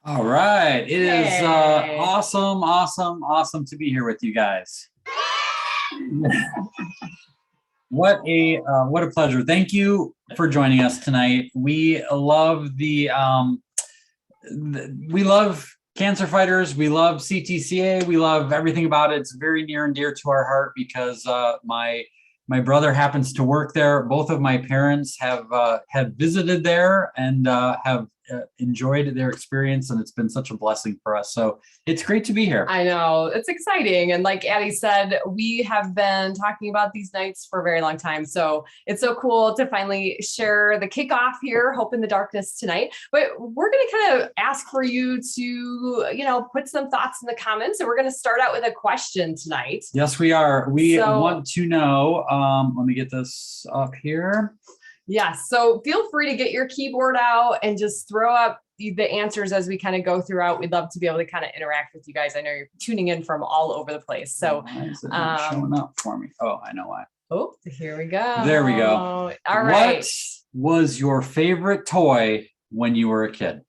All right. It is Hey. awesome to be here with you guys. What a pleasure. Thank you for joining us tonight. We love we love cancer fighters. We love CTCA. We love everything about it. It's very near and dear to our heart because my brother happens to work there. Both of my parents have visited there and have enjoyed their experience, and it's been such a blessing for us. So it's great to be here. I know, it's exciting. And like Addie said, we have been talking about these nights for a very long time. So it's so cool to finally share the kickoff here, Hope in the Darkness tonight. But we're going to kind of ask for you to, put some thoughts in the comments. And we're going to start out with a question tonight. Yes, we are. We want to know, let me get this up here. Yes. So feel free to get your keyboard out and just throw up the answers as we kind of go throughout. We'd love to be able to kind of interact with you guys. I know you're tuning in from all over the place. So why is it not showing up for me? Oh, I know why. Oh, here we go. There we go. All right. What was your favorite toy when you were a kid?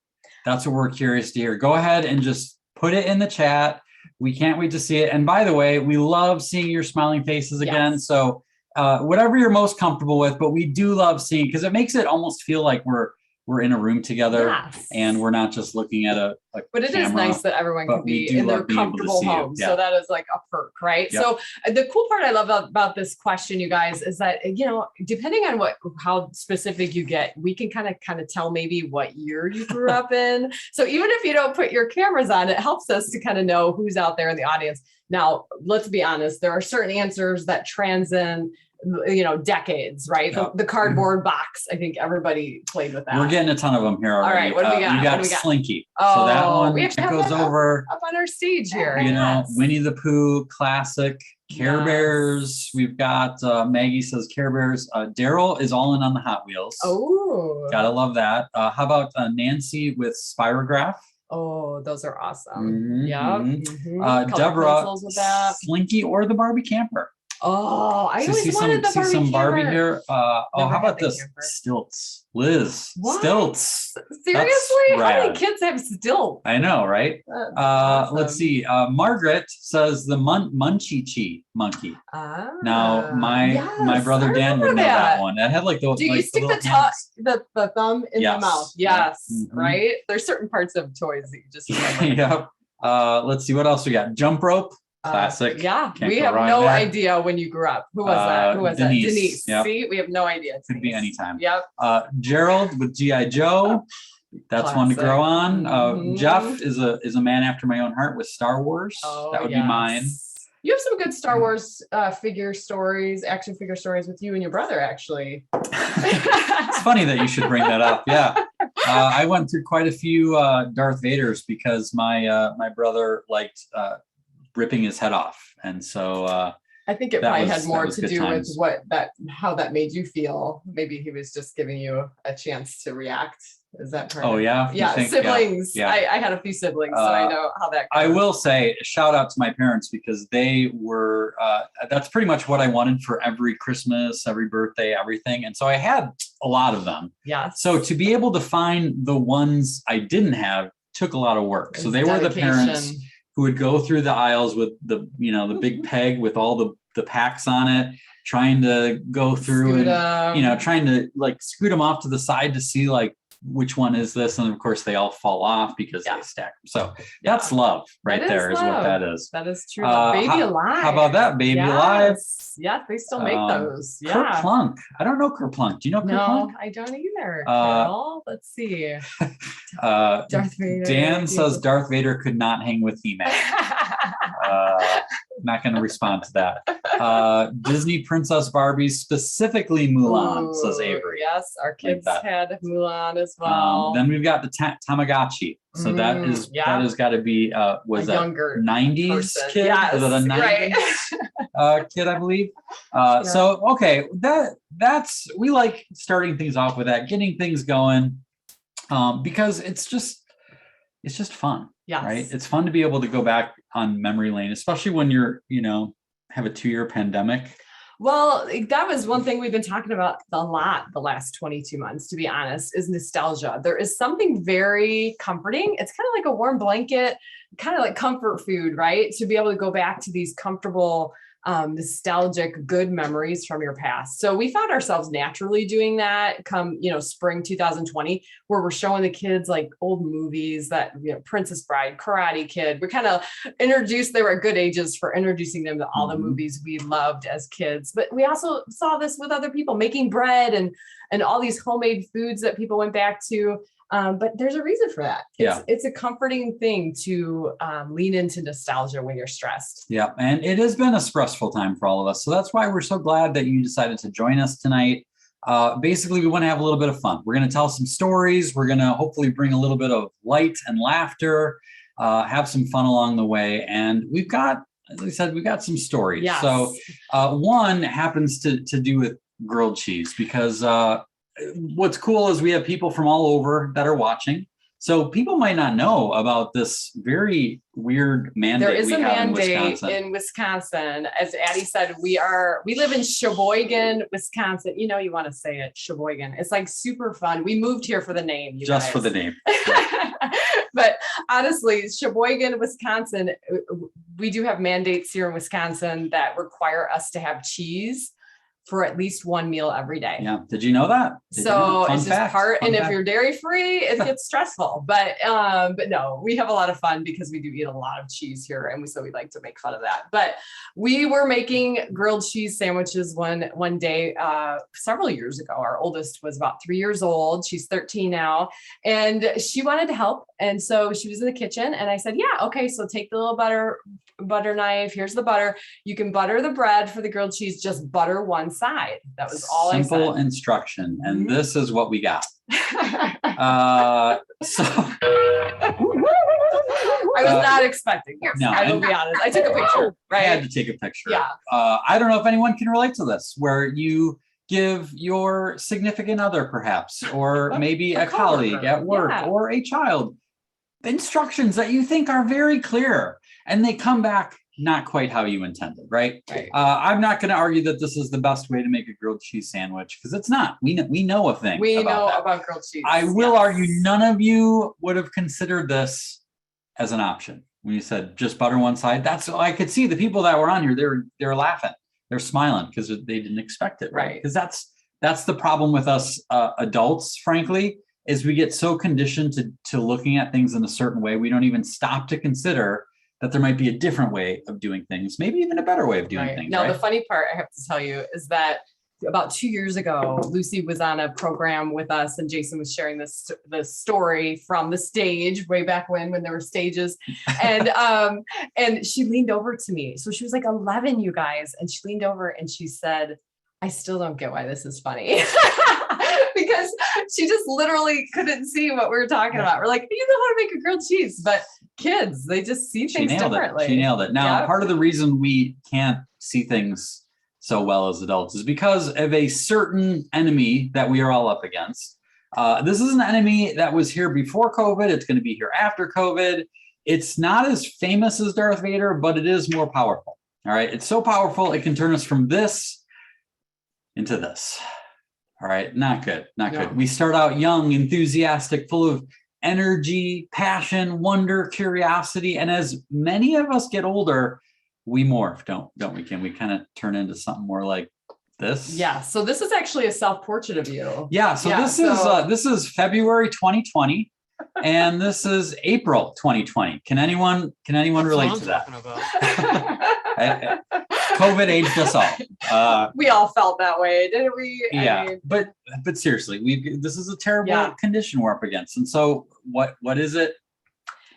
That's what we're curious to hear. Go ahead and just put it in the chat. We can't wait to see it. And by the way, we love seeing your smiling faces again. Yes. So whatever you're most comfortable with, but we do love seeing, because it makes it almost feel like we're in a room together. Yes. And we're not just looking at a but it camera, is nice that everyone can be in their comfortable home. Yeah. So that is like a perk, right? Yep. So the cool part I love about this question, you guys, is that, depending on how specific you get, we can kind of tell maybe what year you grew up in. So even if you don't put your cameras on, it helps us to kind of know who's out there in the audience. Now, let's be honest, there are certain answers that transcend decades, right? Yep. The cardboard box. I think everybody played with that. We're getting a ton of them here already. All right, what do we got? We got Slinky. Oh, so that one we actually goes over up on our stage here. Winnie the Pooh, classic. Care Bears. We've got Maggie says Care Bears. Daryl is all in on the Hot Wheels. Oh, gotta love that. How about Nancy with Spirograph? Oh, those are awesome. Mm-hmm, yeah. mm-hmm. Mm-hmm. Deborah, Slinky or the Barbie Camper? Oh, I always wanted the Barbie some camper. Barbie here. How about this? Camper. Stilts. Liz. What? Stilts. Seriously? How many kids have stilts? I know, right? Awesome. Let's see. Margaret says the Munchie monkey. Now, my brother Dan would know that one. That had like those. Do you stick the thumb in the mouth? Yes, mm-hmm. Right? There's certain parts of toys that you just remember. Yep. Let's see what else we got. Jump rope. Classic. We have no idea when you grew up. Who was that? Who was Denise. that? Denise. Yep. See, we have no idea. Could be anytime. Yep. Gerald with G.I. Joe. That's Classic. one to grow on. Mm-hmm. Jeff is a man after my own heart with Star Wars. That would be mine. You have some good Star Wars action figure stories with you and your brother, actually. It's funny that you should bring that up. Yeah. I went through quite a few Darth Vaders because my brother liked ripping his head off. And so I think it probably had more to do times. with how that made you feel. Maybe he was just giving you a chance to react. Is that correct? Oh, yeah. Yeah, siblings. Yeah. I had a few siblings, so I know how that goes. I will say, shout out to my parents because they were, that's pretty much what I wanted for every Christmas, every birthday, everything. And so I had a lot of them. Yeah. So to be able to find the ones I didn't have took a lot of work. So they were the parents who would go through the aisles with the big peg with all the packs on it, trying to go through and, trying to like scoot them off to the side to see like, which one is this? And of course they all fall off because they stack them. So that's love right there is what that is. That is true. Baby Alive. How about that? Baby Alive. Yeah, they still make those. Yeah. Kerplunk. I don't know Kerplunk. Do you know Kerplunk? No, I don't either. Let's see. Darth Vader. Dan says Darth Vader could not hang with He-Man. Not going to respond to that. Disney Princess Barbies, specifically Mulan, says Avery. Yes, our kids had Mulan as well. Then we've got the Tamagotchi. So that has got to be was that younger 90s person. kid? Yes, was it a 90s kid, I believe? So okay, that's we like starting things off with that, getting things going, because it's just fun. Yes. Right. It's fun to be able to go back on memory lane, especially when you're, have a 2-year pandemic. Well, that was one thing we've been talking about a lot the last 22 months, to be honest, is nostalgia. There is something very comforting. It's kind of like a warm blanket, kind of like comfort food, right? To be able to go back to these comfortable, nostalgic, good memories from your past. So we found ourselves naturally doing that come, spring 2020, where we're showing the kids like old movies that, Princess Bride, Karate Kid. We kind of introduced, they were at good ages for introducing them to all the movies we loved as kids. But we also saw this with other people making bread and all these homemade foods that people went back to. But there's a reason for that. It's a comforting thing to lean into nostalgia when you're stressed. Yeah. And it has been a stressful time for all of us. So that's why we're so glad that you decided to join us tonight. Basically, we want to have a little bit of fun. We're going to tell some stories. We're going to hopefully bring a little bit of light and laughter, have some fun along the way. And we've got, as I said, we've got some stories. Yes. So one happens to do with grilled cheese, because what's cool is we have people from all over that are watching. So people might not know about this very weird mandate. There is a mandate in Wisconsin. As Addie said, we live in Sheboygan, Wisconsin. You want to say it, Sheboygan. It's like super fun. We moved here for the name. Just for the name. But honestly, Sheboygan, Wisconsin, we do have mandates here in Wisconsin that require us to have cheese for at least one meal every day. Yeah. Did you know that? It's just part, and if you're dairy free, it gets stressful, but no, we have a lot of fun because we do eat a lot of cheese here. And so we like to make fun of that, but we were making grilled cheese sandwiches one day, several years ago. Our oldest was about 3 years old. She's 13 now, and she wanted to help. And so she was in the kitchen, and I said, yeah, okay. So take the little butter knife. Here's the butter. You can butter the bread for the grilled cheese, just butter one side. That was all I said. Simple instruction. And this is what we got. I was not expecting this. No, I will be honest. I took a picture, right? I had to take a picture. Yeah. I don't know if anyone can relate to this, where you give your significant other, perhaps, or maybe a colleague at work, or a child, instructions that you think are very clear, and they come back not quite how you intended, right? I'm not going to argue that this is the best way to make a grilled cheese sandwich, because it's not. We know a thing. We know about grilled cheese. I will argue none of you would have considered this as an option when you said just butter one side. That's, I could see the people that were on here. They're laughing, they're smiling because they didn't expect it, right? Because that's the problem with us adults, frankly, is we get so conditioned to looking at things in a certain way, we don't even stop to consider that there might be a different way of doing things, maybe even a better way of doing things. Now, the funny part I have to tell you is that about 2 years ago, Lucy was on a program with us, and Jason was sharing this story from the stage way back when there were stages, and she leaned over to me. So she was like 11, you guys, and she leaned over and she said, "I still don't get why this is funny." Because she just literally couldn't see what we were talking about. We're like, you know how to make a grilled cheese, but kids, they just see things differently. She nailed it. Now, part of the reason we can't see things so well as adults is because of a certain enemy that we are all up against. This is an enemy that was here before COVID. It's going to be here after COVID. It's not as famous as Darth Vader, but it is more powerful. All right. It's so powerful, it can turn us from this into this. All right. Not good. Not good. We start out young, enthusiastic, full of energy, passion, wonder, curiosity. And as many of us get older, we morph, don't we? Can we kind of turn into something more like this? Yeah. So this is actually a self-portrait of you. Yeah. So this is February 2020, and this is April 2020. Can anyone relate to that? COVID aged us all. We all felt that way, didn't we? Yeah. But seriously, this is a terrible condition we're up against. And so what is it?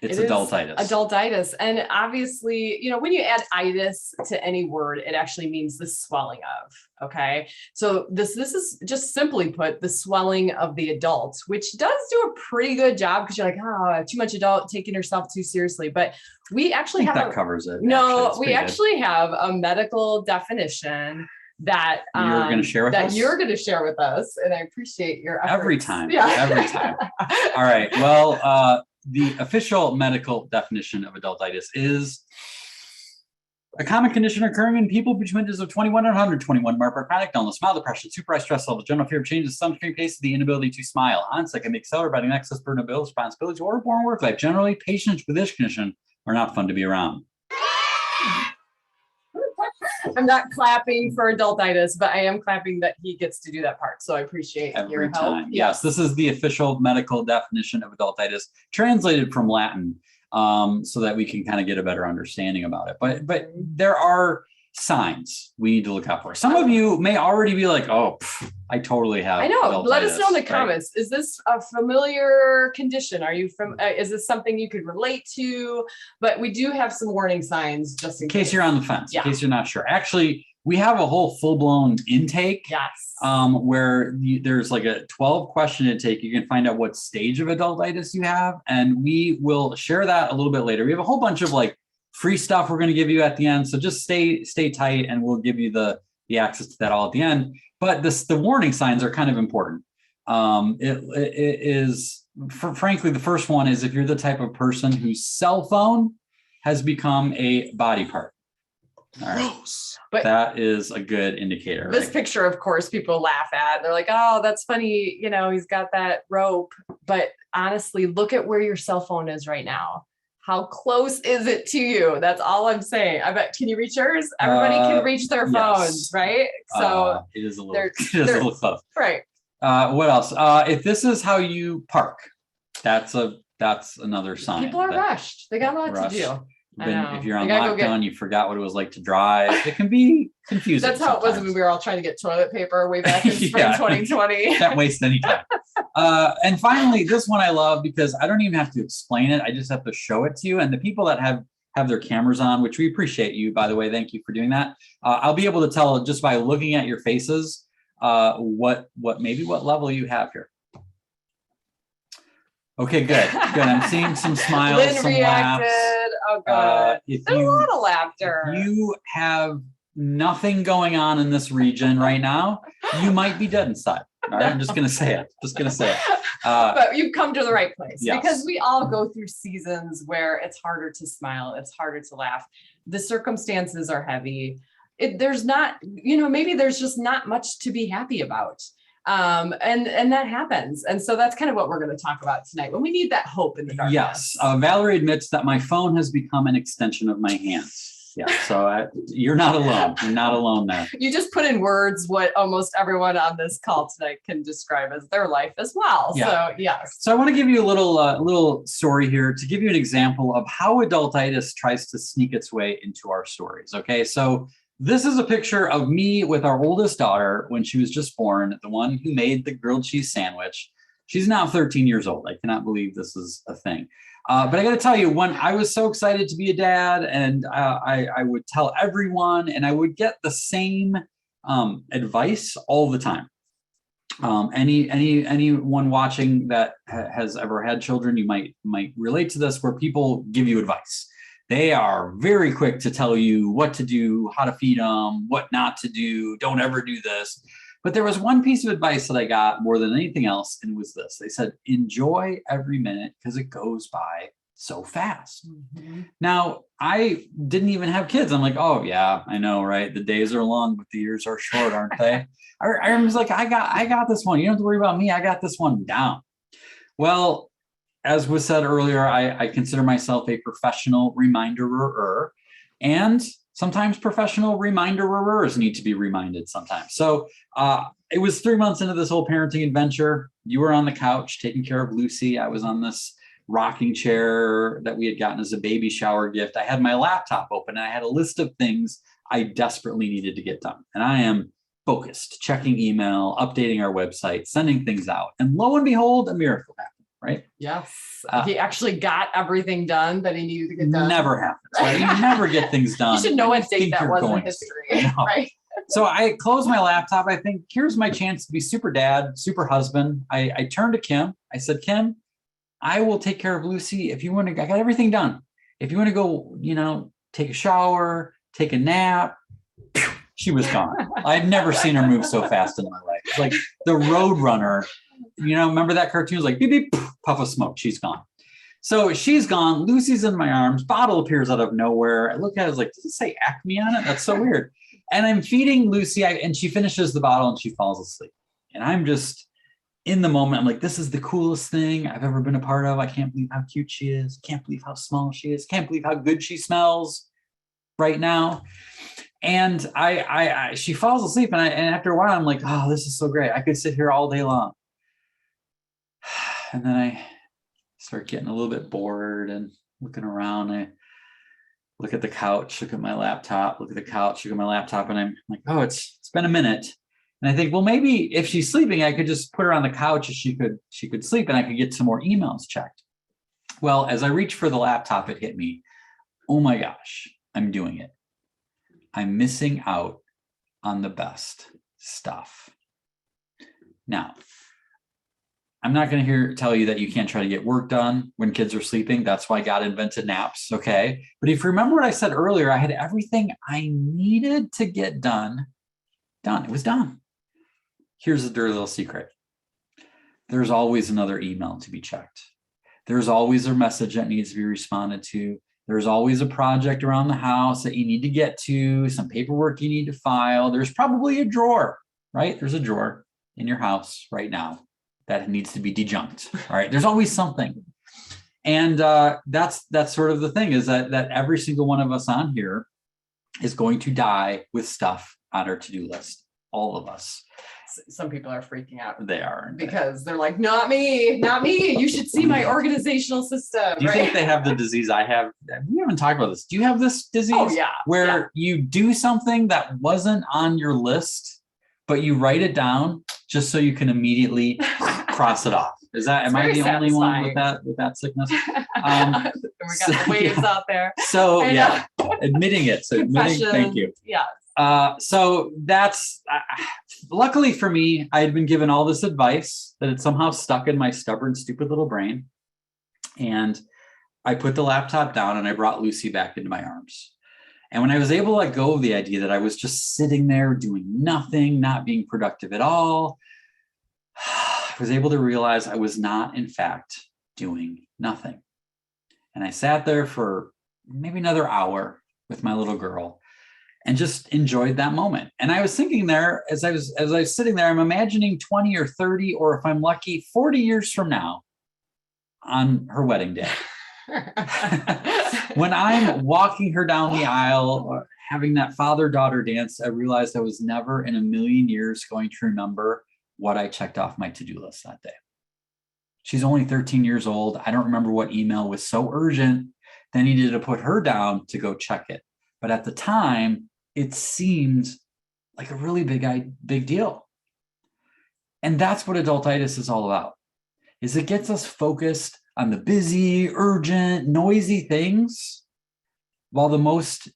It's adultitis. Adultitis. And obviously, when you add itis to any word, it actually means the swelling of, okay? So this is just simply put, the swelling of the adult, which does do a pretty good job, because you're like, oh, too much adult, taking yourself too seriously. But we actually that covers it. No, we actually have a medical definition that you're going to share with us. You're going to share with us. And I appreciate your efforts. Every time. All right. Well, the official medical definition of adultitis is A common condition occurring in people between ages of 21 and 121 marked by chronic illness, mild depression, supervised stress levels, general fear of changes, some extreme cases, the inability to smile. Onset can be accelerated by an excess burden of bills, responsibilities, or born work life. Generally, patients with this condition are not fun to be around. I'm not clapping for adultitis, but I am clapping that he gets to do that part. So I appreciate your help. Every time. Yes, this is the official medical definition of adultitis, translated from Latin, so that we can kind of get a better understanding about it. But there are signs we need to look out for. Some of you may already be like, oh, I totally have. I know. adultitis, let us know in the right? comments. Is this a familiar condition? Are you from? Is this something you could relate to? But we do have some warning signs just in case you're on the fence, Yeah. in case you're not sure. Actually, we have a whole full-blown intake. Yes. Where there's like a 12-question intake. You can find out what stage of adultitis you have, and we will share that a little bit later. We have a whole bunch of like free stuff we're going to give you at the end, so just stay tight, and we'll give you the access to that all at the end. But the warning signs are kind of important. It is, frankly, the first one is if you're the type of person whose cell phone has become a body part. All right. But that is a good indicator. This picture, of course, people laugh at. They're like, oh, that's funny. You know, he's got that rope. But honestly, look at where your cell phone is right now. How close is it to you? That's all I'm saying. I bet, can you reach yours? Everybody can reach their phones, right? So it is a little close. Right. What else? If this is how you park, that's another sign. People are rushed. They got a lot to do. If you're on lockdown, you forgot what it was like to drive. It can be confusing. That's how it was when we were all trying to get toilet paper way back in spring 2020. Can't waste any time. And finally, this one I love because I don't even have to explain it. I just have to show it to you. And the people that have their cameras on, which we appreciate you, by the way, thank you for doing that. I'll be able to tell just by looking at your faces what level you have here. Okay, good. I'm seeing some smiles, Lynn some reacted. laughs. Oh, God. There's a lot of laughter. If you have nothing going on in this region right now, you might be dead inside. All right, I'm just going to say it. But you've come to the right place. Yes. Because we all go through seasons where it's harder to smile. It's harder to laugh. The circumstances are heavy. There's not, maybe there's just not much to be happy about. And that happens. And so that's kind of what we're going to talk about tonight when we need that hope in the darkness. Yes. Valerie admits that my phone has become an extension of my hands. Yeah. So you're not alone. You're not alone there. You just put in words what almost everyone on this call tonight can describe as their life as well. Yeah. So yes. So I want to give you a little story here to give you an example of how adultitis tries to sneak its way into our stories. Okay. So this is a picture of me with our oldest daughter when she was just born, the one who made the grilled cheese sandwich. She's now 13 years old. I cannot believe this is a thing. But I got to tell you, when I was so excited to be a dad, and I would tell everyone, and I would get the same advice all the time. Anyone watching that has ever had children, you might relate to this, where people give you advice. They are very quick to tell you what to do, how to feed them, what not to do, don't ever do this. But there was one piece of advice that I got more than anything else, and it was this. They said, enjoy every minute because it goes by so fast. Mm-hmm. Now, I didn't even have kids. I'm like, oh, yeah, I know, right? The days are long, but the years are short, aren't they? I was like, I got this one. You don't have to worry about me. I got this one down. Well, as was said earlier, I consider myself a professional reminderer, and sometimes professional reminderers need to be reminded sometimes. So it was 3 months into this whole parenting adventure. You were on the couch taking care of Lucy. I was on this rocking chair that we had gotten as a baby shower gift. I had my laptop open, and I had a list of things I desperately needed to get done. And I am focused, checking email, updating our website, sending things out. And lo and behold, a miracle happened. Right? Yes. He actually got everything done that he needed to get done. Never happens. Right? You never get things done. You should know what date that was in history. Right? So I closed my laptop. I think, here's my chance to be super dad, super husband. I turned to Kim. I said, Kim, I will take care of Lucy. If you want to, I got everything done. If you want to go, take a shower, take a nap, she was gone. I've never seen her move so fast in my life. It's like the Road Runner. Remember that cartoon? It was like beep, beep, puff of smoke. She's gone. So she's gone. Lucy's in my arms. Bottle appears out of nowhere. I look at it, I was like, does it say Acme on it? That's so weird. And I'm feeding Lucy, and she finishes the bottle and she falls asleep. And I'm just in the moment. I'm like, this is the coolest thing I've ever been a part of. I can't believe how cute she is. Can't believe how small she is. Can't believe how good she smells right now. And she falls asleep, and after a while, I'm like, oh, this is so great. I could sit here all day long. And then I start getting a little bit bored and looking around. I look at the couch, look at my laptop, look at the couch, look at my laptop, and I'm like, oh, it's been a minute. And I think, well, maybe if she's sleeping, I could just put her on the couch and she could sleep, and I could get some more emails checked. Well, as I reached for the laptop, it hit me. Oh my gosh, I'm doing it. I'm missing out on the best stuff. Now, I'm not going to tell you that you can't try to get work done when kids are sleeping. That's why God invented naps, okay? But if you remember what I said earlier, I had everything I needed to get done. It was done. Here's the dirty little secret. There's always another email to be checked. There's always a message that needs to be responded to. There's always a project around the house that you need to get to, some paperwork you need to file. There's probably a drawer, right? There's a drawer in your house right now that needs to be dejunked. All right. There's always something. And that's sort of the thing, is that every single one of us on here is going to die with stuff on our to-do list. All of us. Some people are freaking out. They are. Because they're like, not me. You should see my organizational system. Do you think they have the disease I have? We haven't talked about this. Do you have this disease? Oh, yeah. Where you do something that wasn't on your list, but you write it down just so you can immediately cross it off. Am I the only one with that sickness? We got the waves out there. So yeah, admitting it. So admitting, thank you. Yeah. So that's luckily for me, I had been given all this advice that had somehow stuck in my stubborn, stupid little brain. And I put the laptop down and I brought Lucy back into my arms. And when I was able to let go of the idea that I was just sitting there doing nothing, not being productive at all, I was able to realize I was not, in fact, doing nothing. And I sat there for maybe another hour with my little girl and just enjoyed that moment. And I was thinking there, as I was sitting there, I'm imagining 20 or 30, or if I'm lucky, 40 years from now on her wedding day. When I'm walking her down the aisle, having that father-daughter dance, I realized I was never in a million years going to remember what I checked off my to-do list that day. She's only 13 years old. I don't remember what email was so urgent that I needed to put her down to go check it. But at the time, it seemed like a really big deal. And that's what adultitis is all about, is it gets us focused on the busy, urgent, noisy things, while the most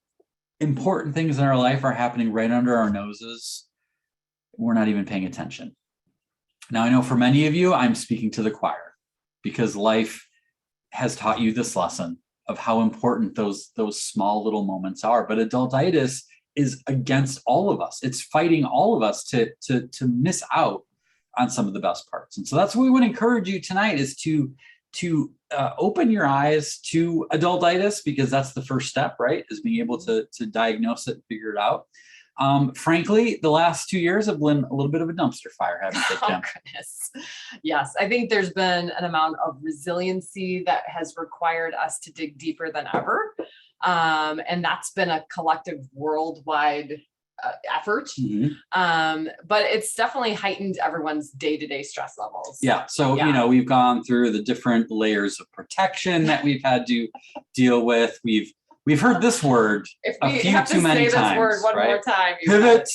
important things in our life are happening right under our noses. We're not even paying attention. Now, I know for many of you, I'm speaking to the choir, because life has taught you this lesson of how important those small little moments are. But adultitis is against all of us. It's fighting all of us to miss out on some of the best parts. And so that's what we want to encourage you tonight, is to open your eyes to adultitis, because that's the first step, right? Is being able to diagnose it and figure it out. Frankly, the last 2 years have been a little bit of a dumpster fire, haven't they, Kim? Oh, goodness. Yes, I think there's been an amount of resiliency that has required us to dig deeper than ever. And that's been a collective worldwide effort. Mm-hmm. But it's definitely heightened everyone's day-to-day stress levels. Yeah. So, we've gone through the different layers of protection that we've had to deal with. We've heard this word a few too many times. If we have to say this word one more time. Pivot.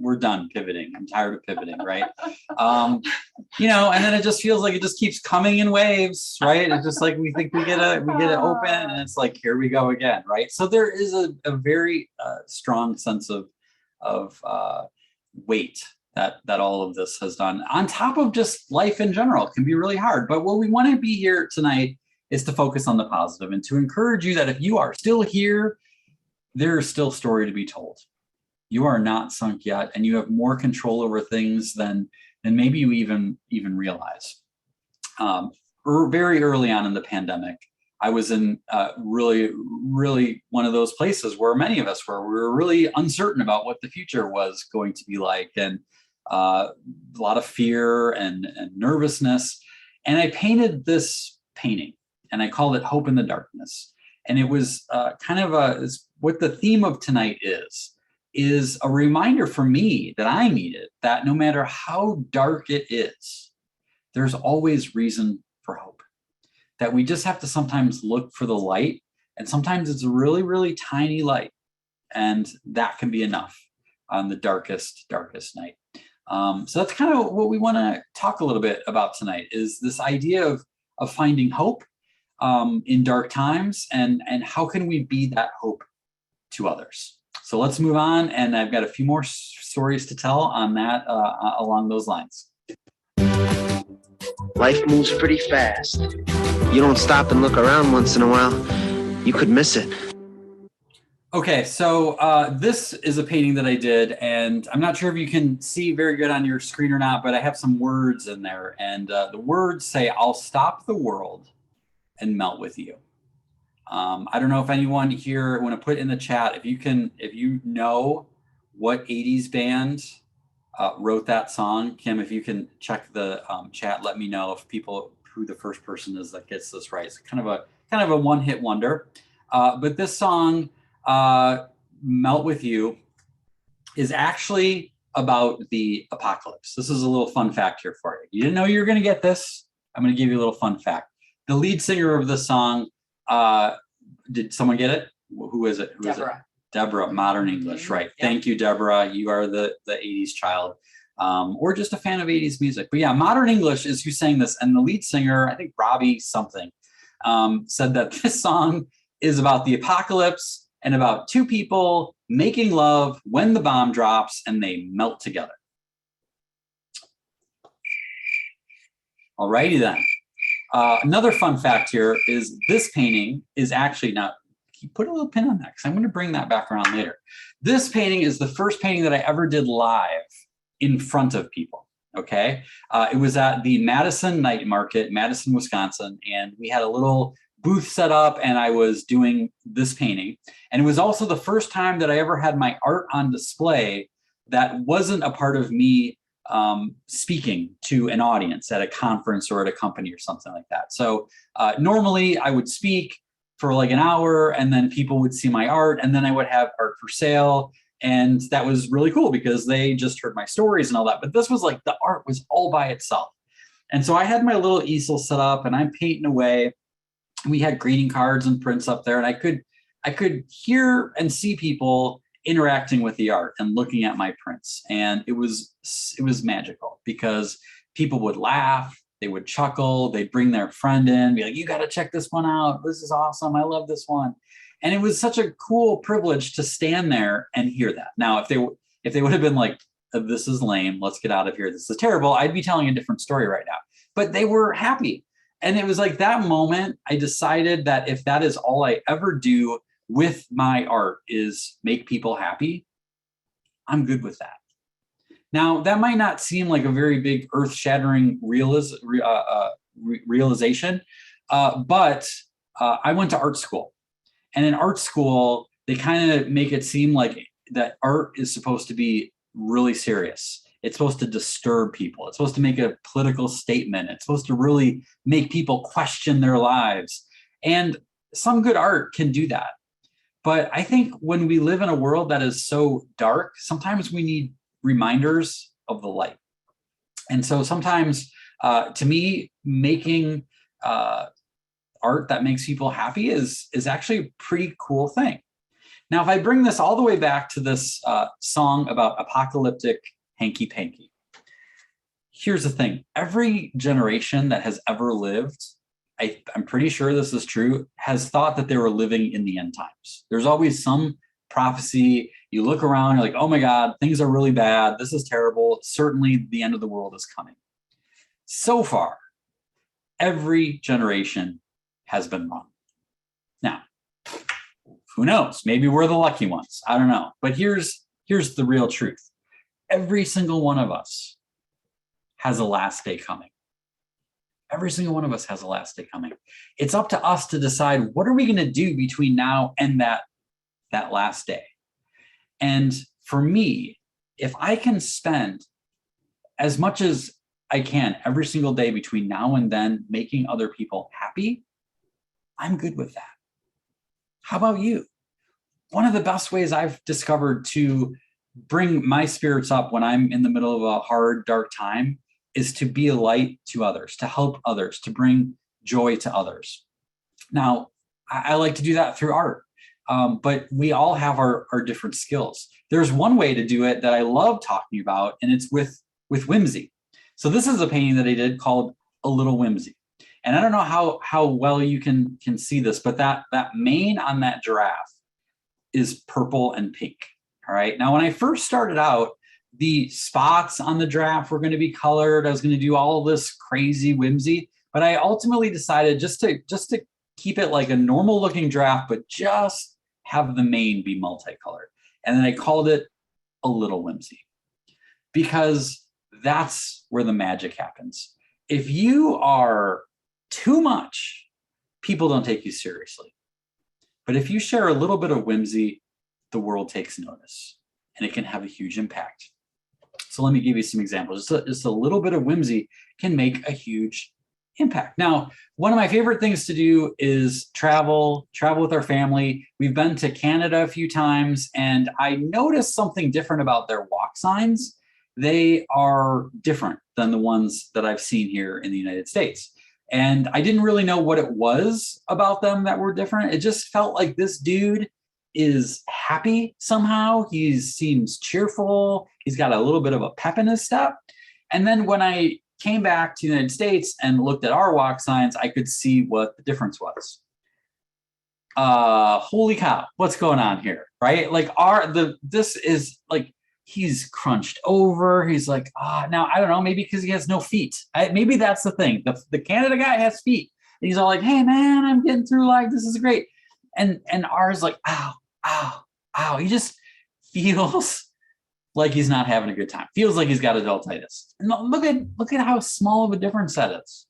We're done pivoting. I'm tired of pivoting, right? And then it just feels like it just keeps coming in waves, right? It's just like we think we get it open, and it's like, here we go again, right? So there is a very strong sense of weight that all of this has done, on top of just life in general. It can be really hard. But what we want to be here tonight is to focus on the positive and to encourage you that if you are still here, there is still story to be told. You are not sunk yet, and you have more control over things than maybe you even realize. very early on in the pandemic, I was in really one of those places where many of us were. We were really uncertain about what the future was going to be like, and a lot of fear and nervousness. And I painted this painting, and I called it Hope in the Darkness. And it was kind of what the theme of tonight is a reminder for me that I needed, that no matter how dark it is, there's always reason for hope. That we just have to sometimes look for the light, and sometimes it's a really, really tiny light, and that can be enough on the darkest night. So that's kind of what we want to talk a little bit about tonight, is this idea of finding hope in dark times, and how can we be that hope to others. So let's move on, and I've got a few more stories to tell on that along those lines. Life moves pretty fast. You don't stop and look around once in a while, you could miss it. Okay, so this is a painting that I did, and I'm not sure if you can see very good on your screen or not, but I have some words in there, and the words say, "I'll stop the world and melt with you." I don't know if anyone here want to put in the chat, if you know what 80s band wrote that song. Kim, if you can check the chat, let me know if who the first person is that gets this right. It's kind of a one-hit wonder. But this song, Melt With You, is actually about the apocalypse. This is a little fun fact here for you. You didn't know you were going to get this. I'm going to give you a little fun fact. The lead singer of this song, did someone get it? Who is it? Deborah. Deborah, Modern English, right. Yep. Thank you, Deborah. You are the 80s child, or just a fan of 80s music. But yeah, Modern English is who sang this. And the lead singer, I think Robbie something, said that this song is about the apocalypse and about two people making love when the bomb drops and they melt together. All righty then. Another fun fact here is this painting is actually not, put a little pin on that because I'm going to bring that back around later. This painting is the first painting that I ever did live in front of people. Okay. It was at the Madison Night Market, Madison, Wisconsin. And we had a little booth set up and I was doing this painting. And it was also the first time that I ever had my art on display that wasn't a part of me speaking to an audience at a conference or at a company or something like that. So normally I would speak for like an hour and then people would see my art and then I would have art for sale. And that was really cool because they just heard my stories and all that. But this was like the art was all by itself. And so I had my little easel set up and I'm painting away. We had greeting cards and prints up there and I could hear and see people interacting with the art and looking at my prints. And it was magical because people would laugh, they would chuckle, they'd bring their friend in, be like, you got to check this one out. This is awesome. I love this one. And it was such a cool privilege to stand there and hear that. Now, if they would have been like, this is lame, let's get out of here, this is terrible, I'd be telling a different story right now. But they were happy. And it was like that moment, I decided that if that is all I ever do with my art is make people happy, I'm good with that. Now, that might not seem like a very big earth-shattering realization, but I went to art school. And in art school, they kind of make it seem like that art is supposed to be really serious. It's supposed to disturb people. It's supposed to make a political statement. It's supposed to really make people question their lives. And some good art can do that. But I think when we live in a world that is so dark, sometimes we need reminders of the light. And so sometimes, to me, making art that makes people happy is actually a pretty cool thing. Now, if I bring this all the way back to this song about apocalyptic hanky-panky, here's the thing. Every generation that has ever lived, I'm pretty sure this is true, has thought that they were living in the end times. There's always some prophecy. You look around, you're like, oh my God, things are really bad. This is terrible. Certainly the end of the world is coming. So far, every generation has been wrong. Now, who knows? Maybe we're the lucky ones. I don't know. But here's the real truth. Every single one of us has a last day coming. Every single one of us has a last day coming. It's up to us to decide, what are we going to do between now and that last day? And for me, if I can spend as much as I can every single day between now and then making other people happy, I'm good with that. How about you? One of the best ways I've discovered to bring my spirits up when I'm in the middle of a hard, dark time is to be a light to others, to help others, to bring joy to others. Now, I like to do that through art, but we all have our different skills. There's one way to do it that I love talking about, and it's with whimsy. So this is a painting that I did called A Little Whimsy. And I don't know how well you can see this, but that mane on that giraffe is purple and pink. All right. Now, when I first started out, the spots on the giraffe were going to be colored. I was going to do all of this crazy whimsy, but I ultimately decided just to keep it like a normal looking giraffe, but just have the mane be multicolored. And then I called it A Little Whimsy, because that's where the magic happens. If you are too much, people don't take you seriously. But if you share a little bit of whimsy, the world takes notice, and it can have a huge impact. So let me give you some examples. Just a little bit of whimsy can make a huge impact. Now, one of my favorite things to do is travel with our family. We've been to Canada a few times, and I noticed something different about their walk signs. They are different than the ones that I've seen here in the United States. And I didn't really know what it was about them that were different. It just felt like this dude is happy somehow. He seems cheerful. He's got a little bit of a pep in his step. And then when I came back to the United States and looked at our walk signs, I could see what the difference was. Holy cow, what's going on here, right? Like this is like, he's crunched over. He's like, now I don't know, maybe because he has no feet. Maybe that's the thing. The Canada guy has feet. And he's all like, hey man, I'm getting through life. This is great. And ours like, ow, ow, ow. He just feels like he's not having a good time. Feels like he's got adultitis. And look at how small of a difference that is,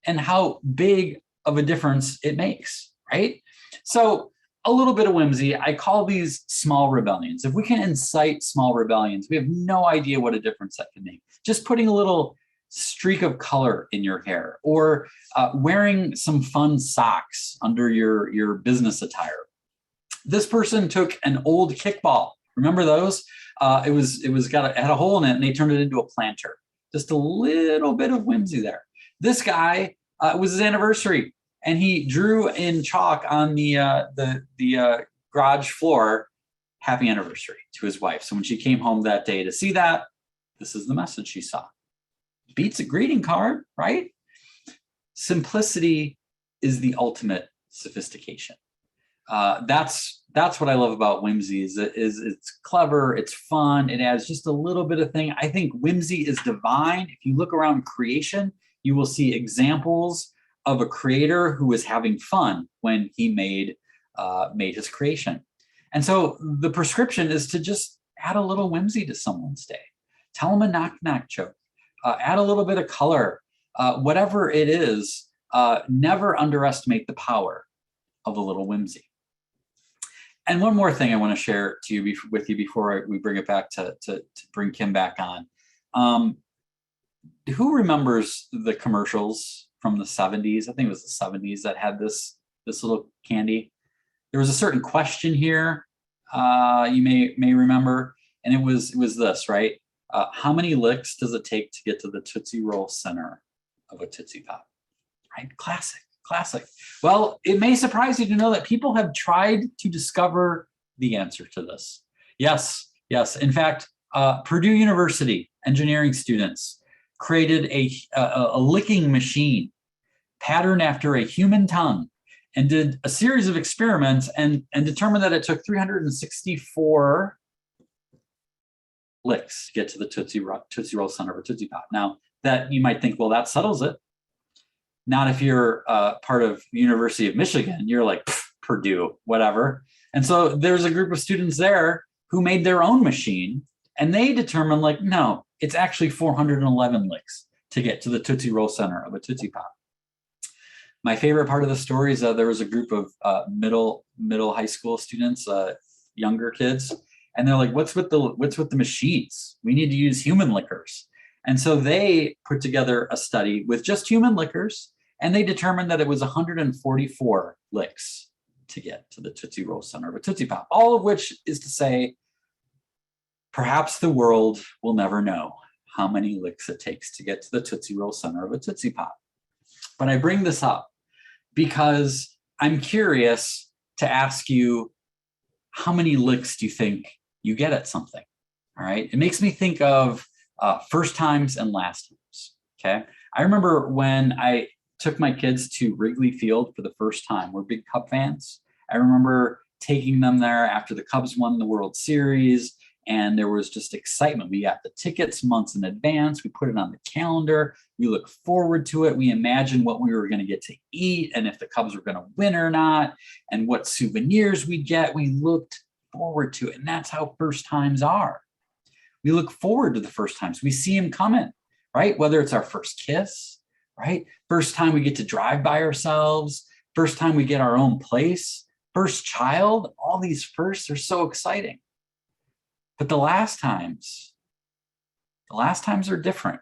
and how big of a difference it makes, right? So a little bit of whimsy. I call these small rebellions. If we can incite small rebellions, we have no idea what a difference that can make. Just putting a little streak of color in your hair, or wearing some fun socks under your business attire. This person took an old kickball. Remember those? It had a hole in it, and they turned it into a planter. Just a little bit of whimsy there. This guy, it was his anniversary, and he drew in chalk on the garage floor, "Happy anniversary" to his wife. So when she came home that day to see that, this is the message she saw. Beats a greeting card, right? Simplicity is the ultimate sophistication. That's what I love about whimsy. Is it's clever, it's fun, it adds just a little bit of thing. I think whimsy is divine. If you look around creation, you will see examples of a creator who was having fun when he made his creation. And so the prescription is to just add a little whimsy to someone's day. Tell them a knock-knock joke. Add a little bit of color. Whatever it is, never underestimate the power of a little whimsy. And one more thing I want to share with you before we bring it back to bring Kim back on. Who remembers the commercials from the 70s? I think it was the 70s that had this little candy. There was a certain question here, you may remember, and it was this, right? How many licks does it take to get to the Tootsie Roll center of a Tootsie Pop? Right? Classic. Well, it may surprise you to know that people have tried to discover the answer to this. Yes. In fact, Purdue University engineering students created a licking machine patterned after a human tongue, and did a series of experiments and determined that it took 364 licks to get to the Tootsie Roll center of a Tootsie Pop. Now, that you might think, well, that settles it. Not if you're part of University of Michigan. You're like, Purdue, whatever. And so there's a group of students there who made their own machine, and they determined, like, no, it's actually 411 licks to get to the Tootsie Roll center of a Tootsie Pop. My favorite part of the story is there was a group of middle high school students, younger kids, and they're like, what's with the machines? We need to use human liquors. And so they put together a study with just human liquors, and they determined that it was 144 licks to get to the Tootsie Roll center of a Tootsie Pop, all of which is to say, perhaps the world will never know how many licks it takes to get to the Tootsie Roll center of a Tootsie Pop. But I bring this up because I'm curious to ask you, how many licks do you think you get at something? All right. It makes me think of first times and last times. Okay. I remember when I took my kids to Wrigley Field for the first time. We're big Cub fans. I remember taking them there after the Cubs won the World Series, and there was just excitement. We got the tickets months in advance. We put it on the calendar. We look forward to it. We imagined what we were going to get to eat and if the Cubs were going to win or not and what souvenirs we'd get. We looked forward to it. And that's how first times are. We look forward to the first times. We see them coming, right? Whether it's our first kiss, right? First time we get to drive by ourselves. First time we get our own place. First child. All these firsts are so exciting. But the last times are different.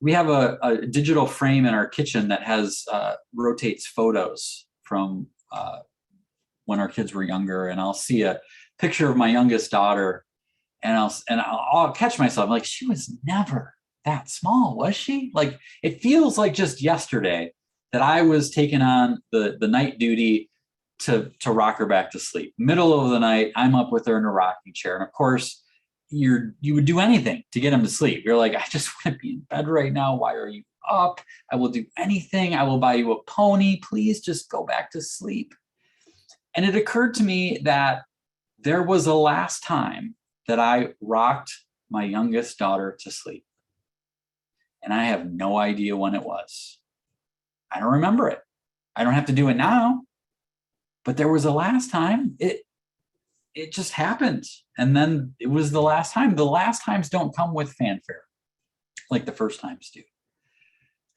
We have a digital frame in our kitchen that has rotates photos from when our kids were younger, and I'll see a picture of my youngest daughter, and I'll catch myself like, she was never that small, was she? Like, it feels like just yesterday that I was taking on the night duty to rock her back to sleep. Middle of the night, I'm up with her in a rocking chair. And of course, you would do anything to get him to sleep. You're like, I just want to be in bed right now. Why are you up? I will do anything. I will buy you a pony. Please just go back to sleep. And it occurred to me that there was a last time that I rocked my youngest daughter to sleep. And I have no idea when it was. I don't remember it. I don't have to do it now. But there was a last time. It just happened. And then it was the last time. The last times don't come with fanfare like the first times do.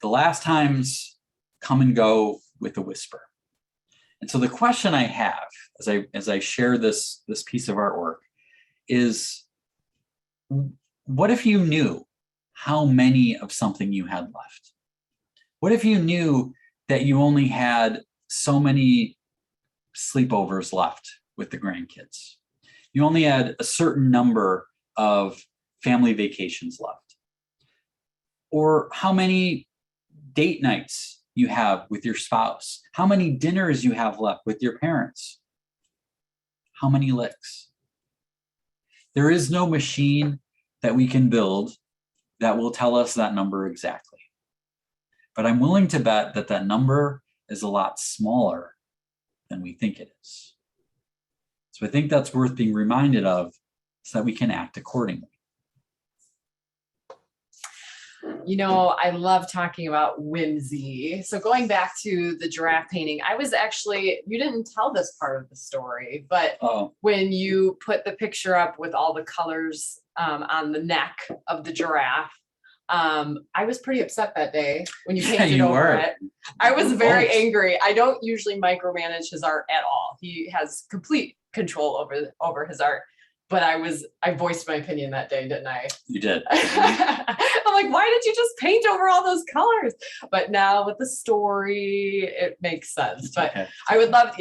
The last times come and go with a whisper. And so the question I have as I share this piece of artwork is, what if you knew how many of something you had left? What if you knew that you only had so many sleepovers left with the grandkids? You only had a certain number of family vacations left. Or how many date nights you have with your spouse. How many dinners you have left with your parents. How many licks? There is no machine that we can build that will tell us that number exactly. But I'm willing to bet that that number is a lot smaller than we think it is. So I think that's worth being reminded of so that we can act accordingly. You know, I love talking about whimsy. So going back to the giraffe painting, I was actually, you didn't tell this part of the story, but when you put the picture up with all the colors on the neck of the giraffe, I was pretty upset that day when you painted over it. I was very angry. I don't usually micromanage his art at all. He has complete control over his art. But I voiced my opinion that day, didn't I? You did. I'm like, why did you just paint over all those colors? But now with the story, it makes sense. But okay. I would love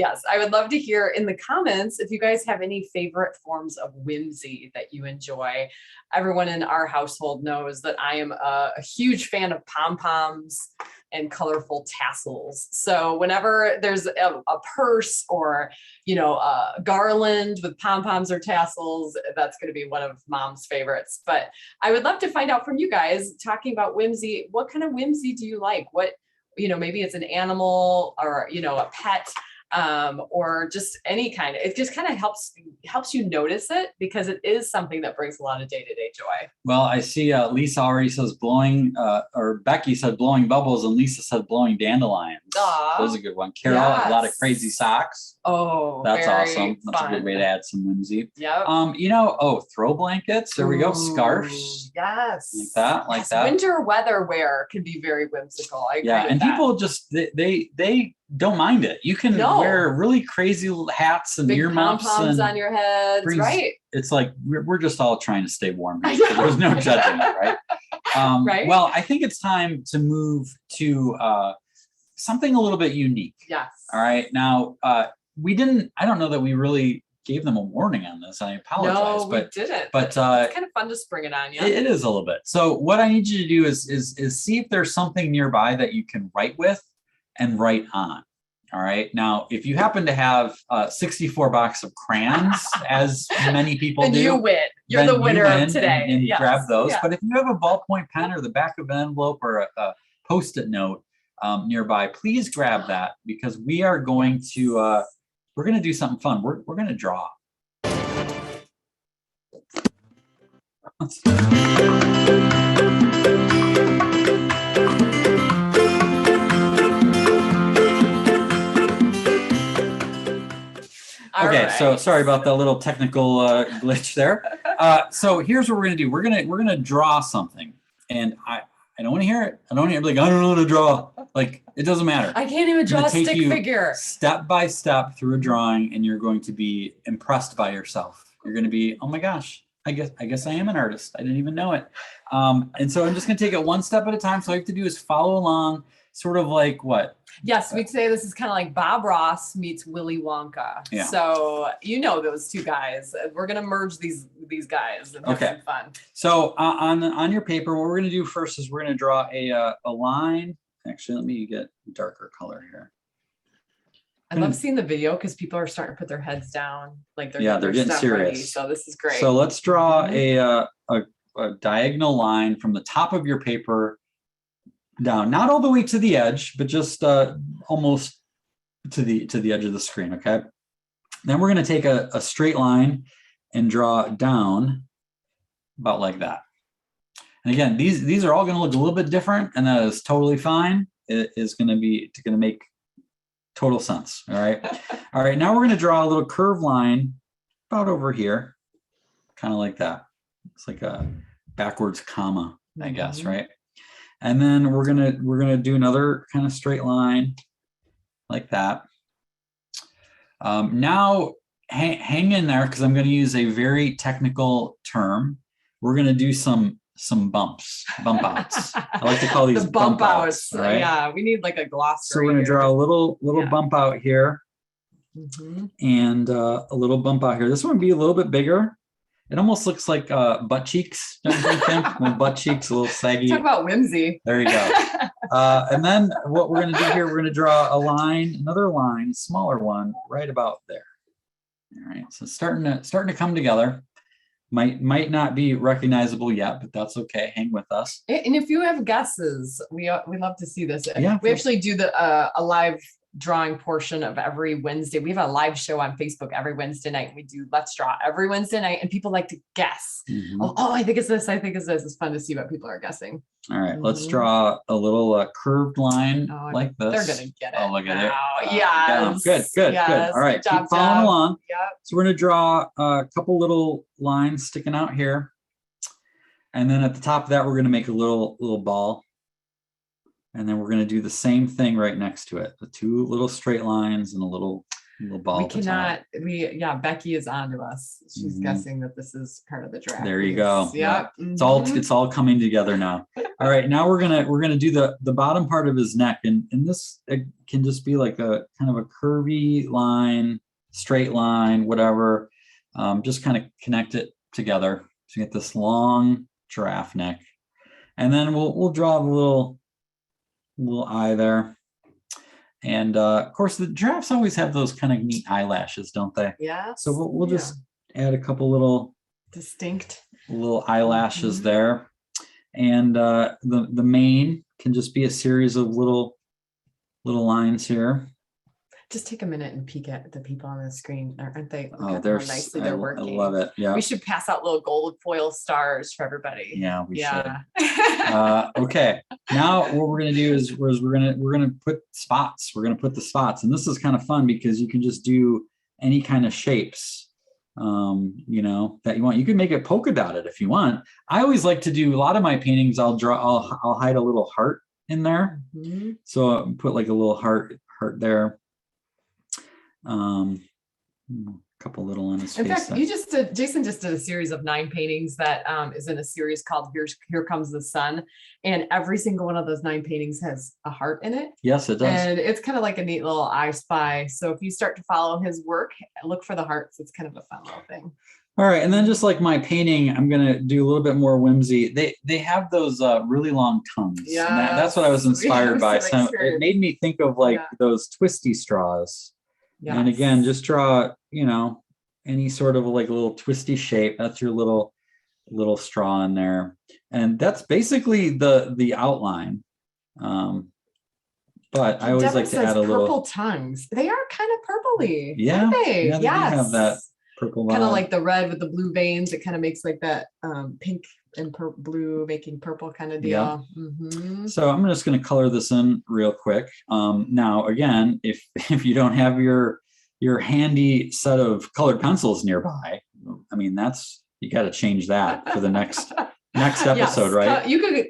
to hear in the comments if you guys have any favorite forms of whimsy that you enjoy. Everyone in our household knows that I am a huge fan of pom-poms and colorful tassels. So whenever there's a purse or, a garland with pom-poms or tassels, that's going to be one of Mom's favorites. But I would love to find out from you guys, talking about whimsy, what kind of whimsy do you like? What, maybe it's an animal or, a pet. or just any kind of, it just kind of helps you notice it, because it is something that brings a lot of day-to-day joy. Well, I see Lisa already says blowing, or Becky said blowing bubbles, and Lisa said blowing dandelions. That was a good one. Carol, a lot of crazy socks. Oh, that's very awesome. That's fun. a good way to add some whimsy. Yep. Throw blankets. There we go. Scarves. Yes. Like that. Winter weather wear can be very whimsical. I agree with and that. people just they don't mind it. You can wear really crazy hats and big earmuffs pom-poms on your heads, right? It's like we're just all trying to stay warm here, so there's no judging it, right? Right? Well, I think it's time to move to something a little bit unique. Yes. All right. Now, I don't know that we really gave them a warning on this. I apologize. No, we didn't. But it's kind of fun to spring it on you. It is a little bit. So what I need you to do is see if there's something nearby that you can write with and write on. All right. Now, if you happen to have 64 box of crayons, as many people then do, you win. You're the winner of today. And yes. grab those. Yeah. But if you have a ballpoint pen or the back of an envelope or a Post-it note nearby, please grab that, because we are going to we're going to do something fun. We're going to draw. Okay, so sorry about the little technical glitch there. So here's what we're gonna do. We're gonna draw something, and I don't want to hear it. I don't want to like I don't know how to draw. Like it doesn't matter. I can't even draw a stick figure. Step by step through a drawing, and you're going to be impressed by yourself. You're going to be, oh my gosh, I guess I am an artist. I didn't even know it. And so I'm just gonna take it one step at a time. So all you have to do is follow along, sort of like what? Yes, we'd say this is kind of like Bob Ross meets Willy Wonka. Yeah. So you know those two guys. We're gonna merge these guys and have some fun. So on your paper, what we're gonna do first is we're gonna draw a line. Actually, let me get darker color here. I love seeing the video because people are starting to put their heads down, like they're getting serious. Ready, so this is great. So let's draw a diagonal line from the top of your paper down, not all the way to the edge, but just almost to the edge of the screen. Okay. Then we're going to take a straight line and draw down about like that. And again, these are all going to look a little bit different, and that is totally fine. It is going to make total sense. All right. All right. Now we're going to draw a little curved line about over here, kind of like that. It's like a backwards comma, I guess, right? And then we're gonna do another kind of straight line like that. Now hang in there, because I'm going to use a very technical term. We're going to do some bump outs. I like to call these the bump outs. Right? Yeah, we need like a glossary. So we're going to draw a little bump out here, and a little bump out here. This one would be a little bit bigger. It almost looks like butt cheeks, don't you think? When butt cheeks, a little saggy. Talk about whimsy. There you go. And then what we're going to do here, we're going to draw a line, another line, smaller one, right about there. All right, so starting to come together. Might not be recognizable yet, but that's okay. Hang with us. And if you have guesses, we love to see this. Yeah, we actually do a live drawing portion of every Wednesday. We have a live show on Facebook every Wednesday night. We do Let's Draw every Wednesday night, and people like to guess. Oh, I think it's this. I think it's this. It's fun to see what people are guessing. All right, let's draw a little curved line like this. They're gonna get it. Oh, look at it. Yeah. Good. All right, keep following along. Yep. So we're gonna draw a couple little lines sticking out here, and then at the top of that, we're gonna make a little ball. And then we're going to do the same thing right next to it. The two little straight lines and a little ball. We cannot, Becky is on to us. She's guessing that this is part of the draft. There you go. Yeah. It's all coming together now. All right. Now we're going to do the bottom part of his neck. And this can just be like a kind of a curvy line, straight line, whatever. Just kind of connect it together to get this long giraffe neck. And then we'll draw the little eye there, and of course the giraffes always have those kind of neat eyelashes, don't they? Yeah. So we'll just add a couple little distinct little eyelashes there, and the mane can just be a series of little lines here. Just take a minute and peek at the people on the screen. Aren't they? Oh, How nicely they're working. I love it. Yeah. We should pass out little gold foil stars for everybody. Yeah, we should. Okay. Now what we're gonna do is we're gonna put spots. We're gonna put the spots, and this is kind of fun because you can just do any kind of shapes, you know, that you want. You can make it polka dotted if you want. I always like to do a lot of my paintings. I'll hide a little heart in there. Mm-hmm. So I'll put like a little heart there. A couple little on his face. In fact, Jason just did a series of 9 paintings that is in a series called Here Comes the Sun. And every single one of those 9 paintings has a heart in it. Yes, it does. And it's kind of like a neat little I Spy. So if you start to follow his work, look for the hearts. It's kind of a fun little thing. All right. And then just like my painting, I'm going to do a little bit more whimsy. They have those really long tongues. Yeah. That's what I was inspired by. So it made me think of like those twisty straws. Yes. And again, just draw, you know, any sort of like a little twisty shape. That's your little straw in there. And that's basically the outline. But I always like to add a little purple tongues. They are kind of purpley. Yeah. Aren't they? Yeah, they do have that purple kind of like the red with the blue veins. It kind of makes like that pink and blue making purple kind of deal. Yeah. Mm-hmm. So I'm just going to color this in real quick. Now, again, if you don't have your handy set of colored pencils nearby, I mean, you got to change that for the next episode, right?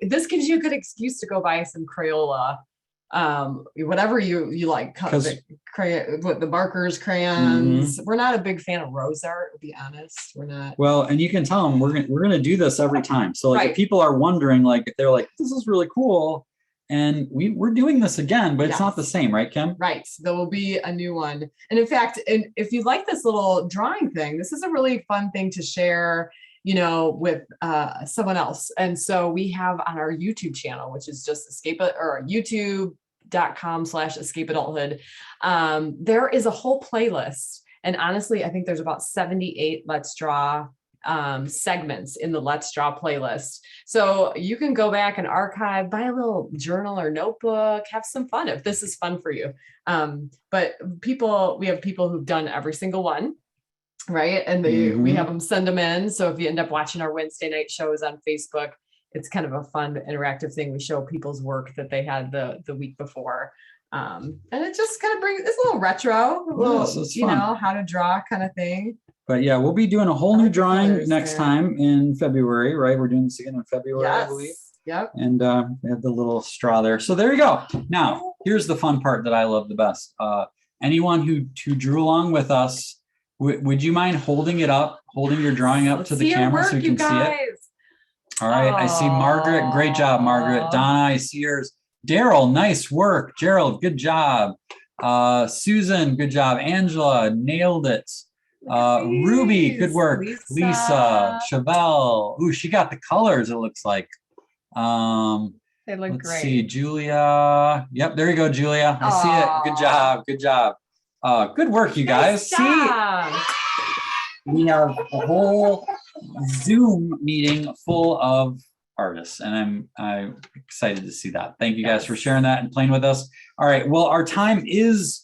This gives you a good excuse to go buy some Crayola, whatever you like, with the markers, crayons. We're not a big fan of rose art, to be honest. We're not. Well, and you can tell them we're gonna do this every time. So like if people are wondering, like if they're like, this is really cool, and we're doing this again, but it's not the same, right, Kim? Right. There will be a new one. And in fact, if you like this little drawing thing, this is a really fun thing to share, you know, with someone else. And so we have on our YouTube channel, which is just youtube.com/escapeadulthood. There is a whole playlist. And honestly, I think there's about 78 Let's Draw segments in the Let's Draw playlist. So you can go back and archive, buy a little journal or notebook, have some fun if this is fun for you. But we have people who've done every single one. Right. And we have them send them in. So if you end up watching our Wednesday night shows on Facebook, it's kind of a fun interactive thing. We show people's work that they had the week before. And it just kind of brings, it's a little retro, you know, how to draw kind of thing. But yeah, we'll be doing a whole new drawing next time in February, right? We're doing this again in February, I believe. Yep. And we have the little straw there. So there you go. Now, here's the fun part that I love the best. Anyone who drew along with us, would you mind holding your drawing up to the camera so you can see it? All right. I see Margaret. Great job, Margaret. Donna, I see yours. Daryl, nice work. Gerald, good job. Susan, good job. Angela, nailed it. Ruby, good work. Lisa, Chevelle. Ooh, she got the colors, it looks like. They look let's great. See, Julia. Yep, there you go, Julia. I see it. Good job. Good job. Good work, you guys. See, we have a whole Zoom meeting full of artists, and I'm excited to see that. Thank you guys for sharing that and playing with us. All right, well, our time is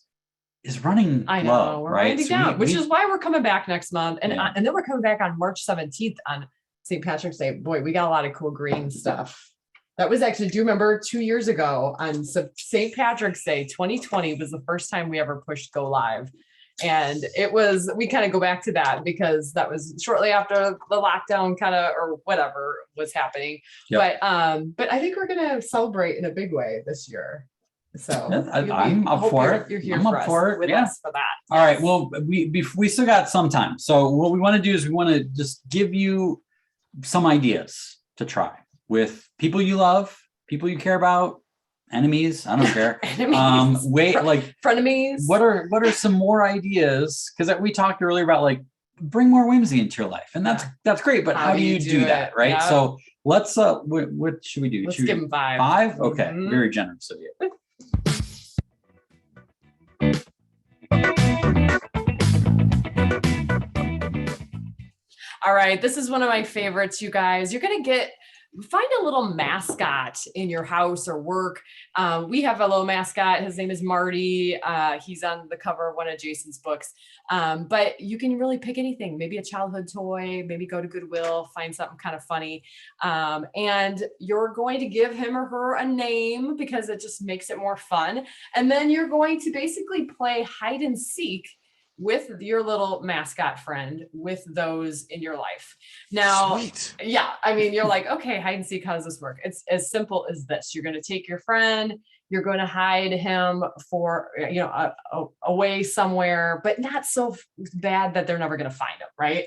running low, we're right? winding down, which is why we're coming back next month, and then we're coming back on March 17th on St. Patrick's Day. Boy, we got a lot of cool green stuff. That was actually, do you remember 2 years ago on St. Patrick's Day 2020 was the first time we ever pushed go live. And we kind of go back to that because that was shortly after the lockdown or whatever was happening. Yep. But I think we're going to celebrate in a big way this year. So I'm up for it. You're here I'm up for it. With us for that. All right. Well, we still got some time. So what we want to do is we want to just give you some ideas to try with people you love, people you care about, enemies. I don't care. Frenemies. What are some more ideas? Because we talked earlier about like bring more whimsy into your life, and that's great. But how do you do that, right? Yeah. So let's. What should we do? Let's give them 5. 5. Okay, very generous of you. All right, this is one of my favorites, you guys. You're going to get find a little mascot in your house or work. We have a little mascot. His name is Marty. He's on the cover of one of Jason's books. But you can really pick anything, maybe a childhood toy, maybe go to Goodwill, find something kind of funny. And you're going to give him or her a name because it just makes it more fun. And then you're going to basically play hide and seek with your little mascot friend with those in your life. Now, Sweet. Yeah, I mean, you're like, okay, hide and seek, how does this work? It's as simple as this. You're going to take your friend, you're going to hide him for, away somewhere, but not so bad that they're never going to find him, right?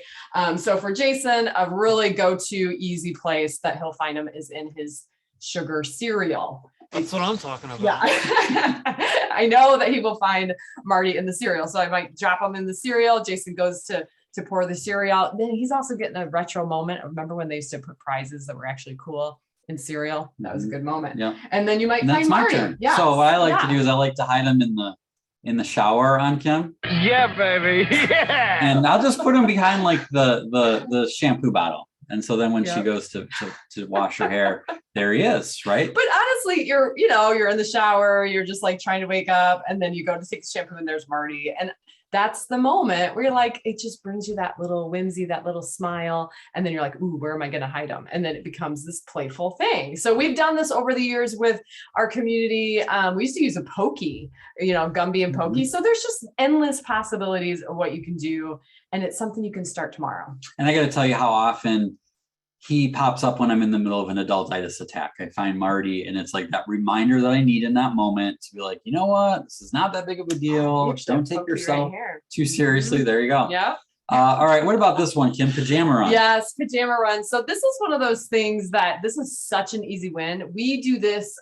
So for Jason, a really go-to easy place that he'll find him is in his sugar cereal. That's what I'm talking about. Yeah. I know that he will find Marty in the cereal. So I might drop him in the cereal. Jason goes to pour the cereal. Then he's also getting a retro moment. Remember when they used to put prizes that were actually cool in cereal? That was a good moment. Yeah. And then you might find Marty. Yes. So what I like to do is I like to hide him in the shower on Kim. Yeah, baby. Yeah. And I'll just put him behind like the shampoo bottle. And so then when she goes to wash her hair, there he is, right? But honestly, you're in the shower, you're just like trying to wake up, and then you go to take the shampoo and there's Marty. And that's the moment where you're like, it just brings you that little whimsy, that little smile. And then you're like, ooh, where am I going to hide him? And then it becomes this playful thing. So we've done this over the years with our community. We used to use a pokey, Gumby and pokey. So there's just endless possibilities of what you can do. And it's something you can start tomorrow. And I got to tell you how often he pops up when I'm in the middle of an adultitis attack. I find Marty, and it's like that reminder that I need in that moment to be like, you know what? This is not that big of a deal. Don't take yourself too seriously. There you go. Yeah. All right. What about this one, Kim? Pajama Run. Yes, Pajama Run. So this is one of those things that this is such an easy win. We do this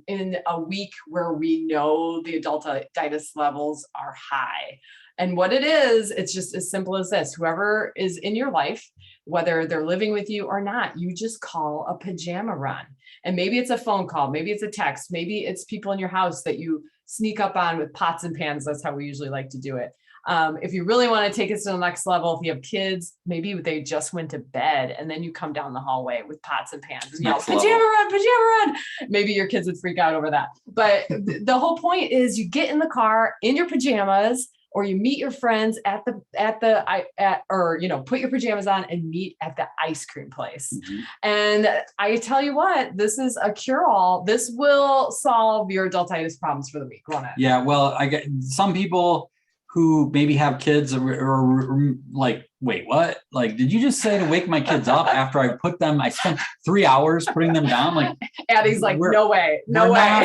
in a week where we know the adultitis levels are high. And what it is, it's just as simple as this. Whoever is in your life, whether they're living with you or not, you just call a pajama run. And maybe it's a phone call, maybe it's a text, maybe it's people in your house that you sneak up on with pots and pans. That's how we usually like to do it. If you really want to take it to the next level, if you have kids, maybe they just went to bed and then you come down the hallway with pots and pans and yell, pajama run, pajama run. Maybe your kids would freak out over that. But the whole point is you get in the car in your pajamas, or you meet your friends put your pajamas on and meet at the ice cream place. Mm-hmm. And I tell you what, this is a cure-all. This will solve your adultitis problems for the week, won't it? Yeah, well, I get some people who maybe have kids or like, wait, what? Like, did you just say to wake my kids up after I spent 3 hours putting them down? Like, Addie's like, no way. My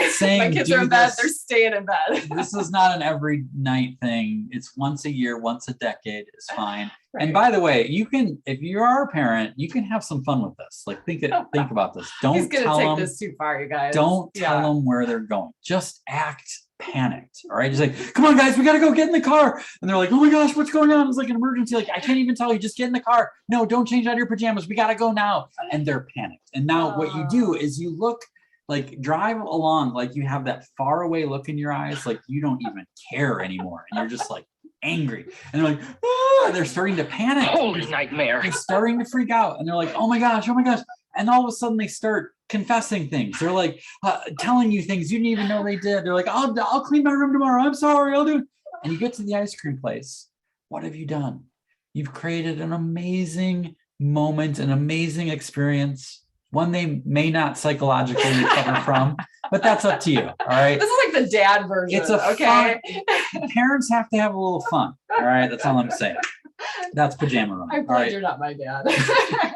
kids are in bed. They're staying in bed. This is not an every night thing. It's once a year, once a decade is fine. Right. And by the way, you can, if you are a parent, you can have some fun with this. Like, think about this. He's going to take this too far, you guys. Don't tell them where they're going. Just act panicked. All right. Just like, come on, guys, we got to go get in the car. And they're like, oh my gosh, what's going on? It's like an emergency. Like, I can't even tell you, just get in the car. No, don't change out of your pajamas. We got to go now. And they're panicked. And now what you do is you look like, drive along, like you have that far away look in your eyes. Like you don't even care anymore. And you're just like angry. And they're like, they're starting to panic. Holy nightmare. They're starting to freak out. And they're like, oh my gosh. And all of a sudden they start confessing things. They're like telling you things you didn't even know they did. They're like, I'll clean my room tomorrow. I'm sorry, I'll do it. And you get to the ice cream place. What have you done? You've created an amazing moment, an amazing experience, one they may not psychologically recover from, but that's up to you. All right. This is like the dad version. It's fun. Parents have to have a little fun. All right. That's all I'm saying. That's Pajama Run. I'm glad you're not my dad.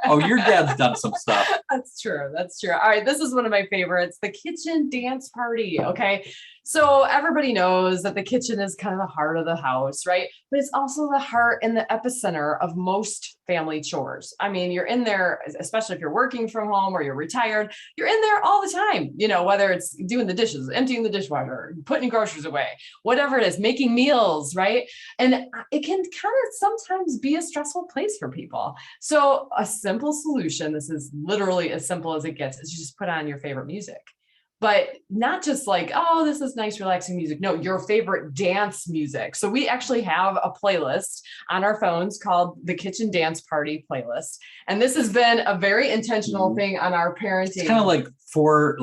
Oh, your dad's done some stuff. That's true. All right. This is one of my favorites, the kitchen dance party. Okay. So everybody knows that the kitchen is kind of the heart of the house, right? But it's also the heart and the epicenter of most family chores. I mean, you're in there, especially if you're working from home or you're retired, you're in there all the time, whether it's doing the dishes, emptying the dishwasher, putting groceries away, whatever it is, making meals, right? And it can kind of sometimes be a stressful place for people. So a simple solution, this is literally as simple as it gets, is you just put on your favorite music. but not just like, oh, this is nice, relaxing music. No, your favorite dance music. So we actually have a playlist on our phones called the Kitchen Dance Party playlist. And this has been a very intentional thing on our parenting. It's kind of like for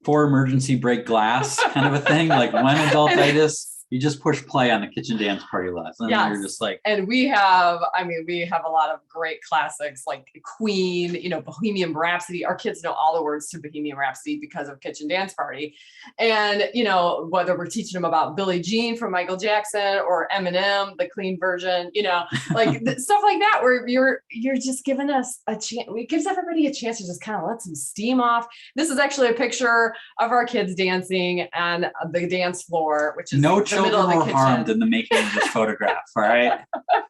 emergency break glass kind of a thing. Like when adultitis, you just push play on the Kitchen Dance Party list. And you're just like, and we have a lot of great classics like Queen, Bohemian Rhapsody. Our kids know all the words to Bohemian Rhapsody because of Kitchen Dance Party. And, whether we're teaching them about Billie Jean from Michael Jackson or Eminem, the clean version, like stuff like that, where you're just giving us a chance. It gives everybody a chance to just kind of let some steam off. This is actually a picture of our kids dancing on the dance floor, which is no children were harmed in the making of this photograph. All right,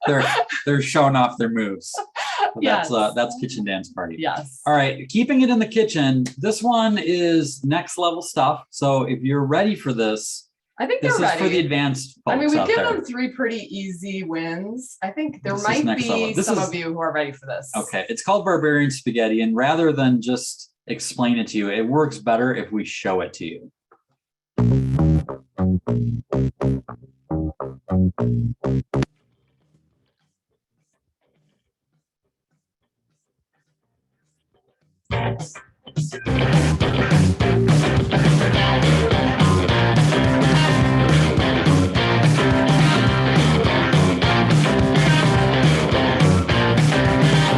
they're showing off their moves. So that's Kitchen Dance Party. Yes. All right, keeping it in the kitchen. This one is next level stuff. So if you're ready for this, I think this they're is ready. for the advanced folks. We've given there. them 3 pretty easy wins. I think there This might be some is, of you who are ready for this. Okay, it's called Barbarian Spaghetti, and rather than just explain it to you, it works better if we show it to you.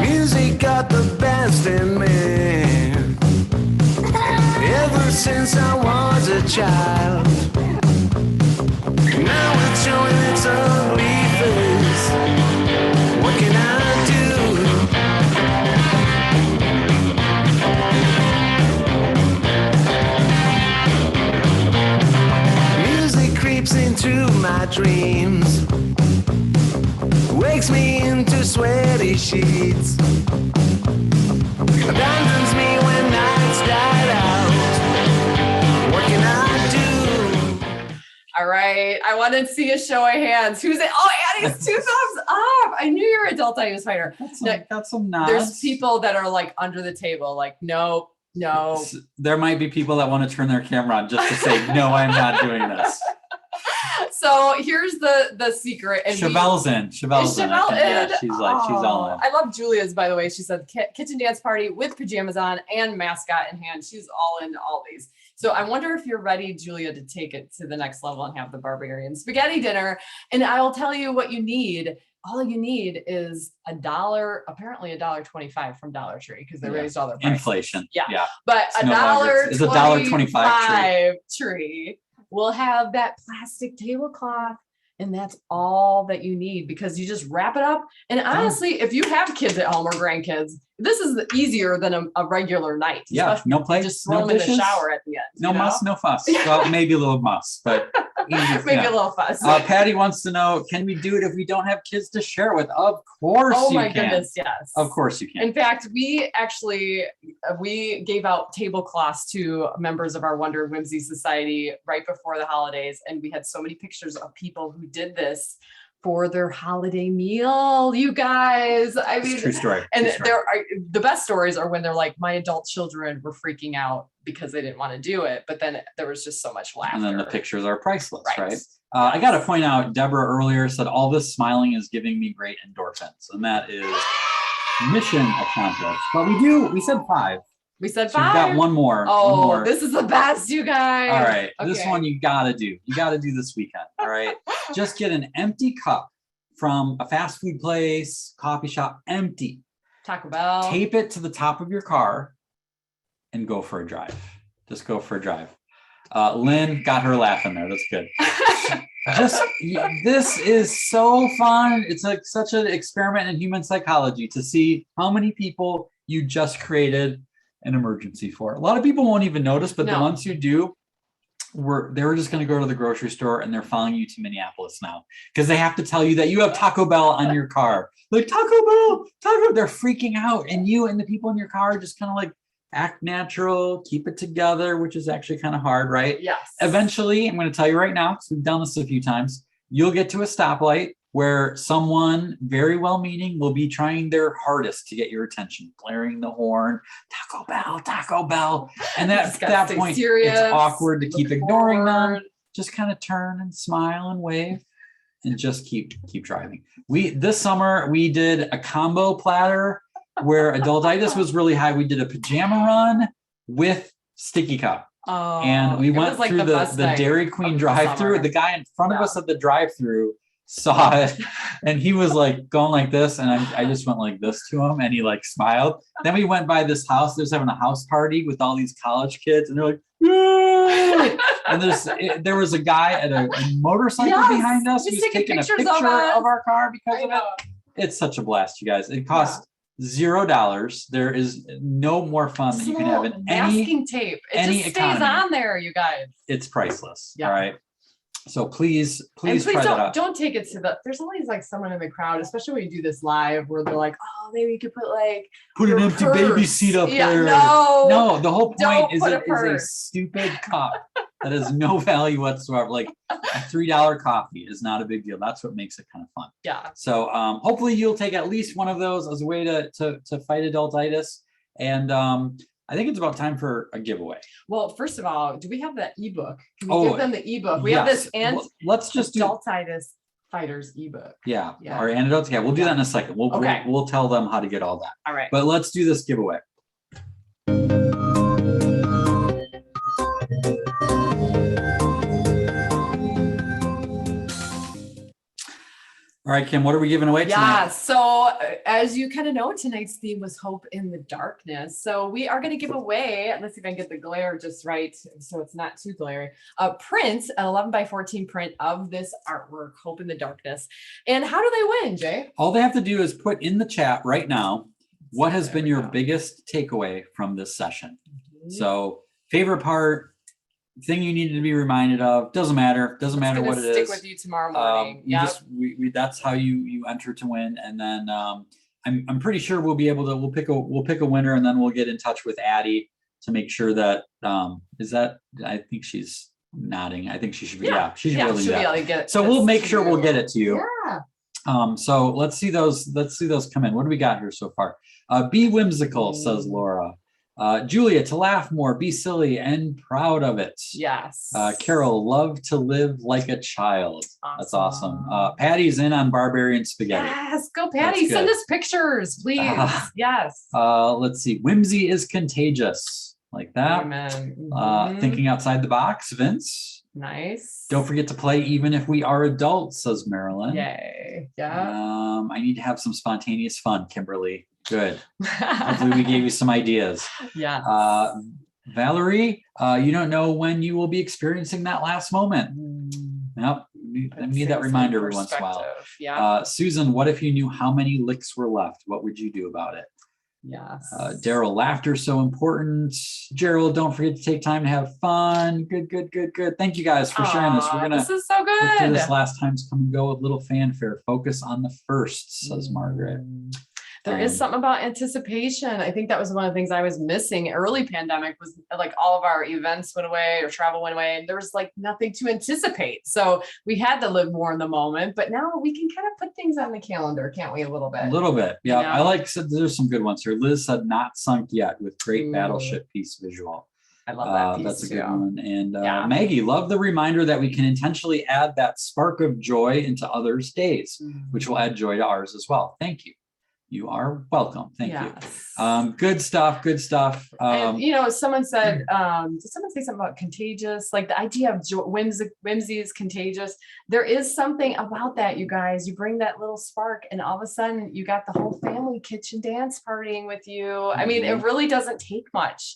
Music got the best in me ever since I was a child. Now it's showing its ugly face. What can I do? Music creeps into my dreams, wakes me into sweaty sheets, abandons me when nights died out. What can I do? All right. I want to see a show of hands. Who's it? Oh, Addie's 2 thumbs up. I knew you were adultitis fighter. Got some nods. There's people that are like under the table, like, nope, no. There might be people that want to turn their camera on just to say, no, I'm not doing this. So here's the secret. And Chevelle's in. Chevelle's in. Yeah, she's all in. I love Julia's, by the way. She said kitchen dance party with pajamas on and mascot in hand. She's all in all these. So I wonder if you're ready, Julia, to take it to the next level and have the Barbarian spaghetti dinner. And I'll tell you what you need. All you need is $1, apparently $1.25 from Dollar Tree, because they raised all their prices. Inflation. Yeah. But it's a $1.25 tree will have that plastic tablecloth, and that's all that you need, because you just wrap it up. And honestly, if you have kids at home or grandkids, this is easier than a regular night. Yeah, no plates, just throw no them dishes, in the shower at the end. no muss, no fuss. Well, maybe a little muss, but maybe a little fuss. Patty wants to know, can we do it if we don't have kids to share with? Of course you can. Oh my goodness, yes. Of course you can. In fact, we gave out tablecloths to members of our Wonder and Whimsy Society right before the holidays, and we had so many pictures of people who did this for their holiday meal, you guys. I mean, true story. And the best stories are when they're like, my adult children were freaking out because they didn't want to do it, but then there was just so much laughter. And then the pictures are priceless, right? I got to point out, Deborah earlier said, all this smiling is giving me great endorphins, and that is mission accomplished. But we said 5. We said 5. So we've got one more. This is the best, you guys. All right. Okay. This one you got to do. You got to do this weekend. All right. Just get an empty cup from a fast food place, coffee shop, empty. Taco Bell. Tape it to the top of your car and go for a drive. Just go for a drive. Lynn got her laughing there. That's good. This is so fun. It's like such an experiment in human psychology to see how many people you just created an emergency for. A lot of people won't even notice, but the ones who do, they're just going to go to the grocery store and they're following you to Minneapolis now because they have to tell you that you have Taco Bell on your car. Like, Taco Bell, they're freaking out. And you and the people in your car just kind of like act natural, keep it together, which is actually kind of hard, right? Yes. Eventually, I'm going to tell you right now, because we've done this a few times, you'll get to a stoplight where someone very well-meaning will be trying their hardest to get your attention, blaring the horn, Taco Bell. And at that point, serious, it's awkward to keep ignoring forward. them. Just kind of turn and smile and wave and just keep driving. This summer, we did a combo platter where adultitis was really high. We did a pajama run with sticky cup. Oh, And we went through the Dairy Queen drive-through. The guy in front of us at the drive-through saw it, and he was like going like this, and I just went like this to him, and he like smiled. Then we went by this house. There's having a house party with all these college kids, and they're like, yay! And there was a guy at a motorcycle behind us who's taking a picture of our car because of it. It's such a blast, you guys. It costs $0. There is no more fun that you can have in masking tape. It just stays on there, you guys. It's priceless. All right. So please try that out. Don't take it to there's always like someone in the crowd, especially when you do this live, where they're like, oh, maybe you could put an empty baby seat up there. No, the whole point is a stupid cup that has no value whatsoever. Like a $3 coffee is not a big deal. That's what makes it kind of fun. Yeah. So hopefully you'll take at least one of those as a way to fight adultitis. And I think it's about time for a giveaway. Well, first of all, do we have that ebook? Can we give them the ebook? We have this let's just adultitis fighters ebook. Yeah. Our antidotes. Yeah, we'll do that in a second. We'll tell them how to get all that. All right. But let's do this giveaway. All right, Kim, what are we giving away tonight? Yeah, so as you kind of know, tonight's theme was hope in the darkness. So we are going to give away, let's see if I can get the glare just right so it's not too glary, a print, an 11x14 print of this artwork, Hope in the Darkness. And how do they win, Jay? All they have to do is put in the chat right now, what has been your biggest takeaway from this session? Mm-hmm. So favorite part, thing you needed to be reminded of, doesn't matter what it is. Stick with you tomorrow morning. That's how you enter to win. And then I'm pretty sure we'll be able to we'll pick a winner, and then we'll get in touch with Addie to make sure that I think she's nodding. I think she should be she should be able to get it. So we'll make sure we'll get it to you. Yeah. So let's see those come in. What do we got here so far? Be whimsical, says Laura. Julia, to laugh more, be silly and proud of it. Yes. Carol, love to live like a child. Awesome. That's awesome. Patty's in on Barbarian spaghetti. Yes, go Patty. Send us pictures, please. Yes. Let's see. Whimsy is contagious. Like that. Amen. Mm-hmm. Thinking outside the box, Vince. Nice. Don't forget to play even if we are adults, says Marilyn. Yay. Yeah. I need to have some spontaneous fun, Kimberly. Good. Hopefully we gave you some ideas. Yeah. Valerie, you don't know when you will be experiencing that last moment. Yep. I need that reminder every once in a while. Yeah. Susan, what if you knew how many licks were left? What would you do about it? Yes. Daryl, laughter so important. Gerald, don't forget to take time to have fun. Good. Thank you guys for sharing this. This is so good. Look this last time's come and go with little fanfare. Focus on the first, says Margaret. There is something about anticipation. I think that was one of the things I was missing early pandemic was like all of our events went away or travel went away and there was like nothing to anticipate. So we had to live more in the moment, but now we can kind of put things on the calendar, can't we? A little bit. Yeah. You know? I said there's some good ones here. Liz said not sunk yet with great battleship piece visual. I love that piece That's a too. good one. And Maggie, love the reminder that we can intentionally add that spark of joy into others' days, which will add joy to ours as well. Thank you. You are welcome. Thank you. Good stuff. And, someone said, did someone say something about contagious? Like the idea of whimsy is contagious. There is something about that, you guys. You bring that little spark and all of a sudden you got the whole family kitchen dance partying with you. I mean, it really doesn't take much.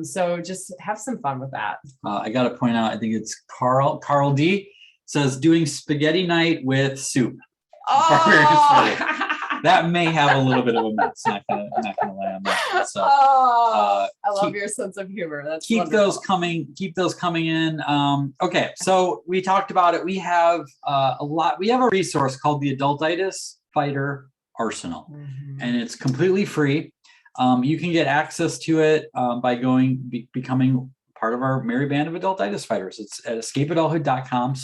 So just have some fun with that. I got to point out, I think it's Carl D says doing spaghetti night with soup. Oh, that may have a little bit of a mess. Not gonna lie on that. So, I love your sense of humor. That's keep wonderful. those coming in. Okay, so we talked about it. We have a lot. We have a resource called the Adultitis Fighter Arsenal, and it's completely free. You can get access to it by becoming part of our merry band of adultitis fighters. It's at escapeadulthood.com/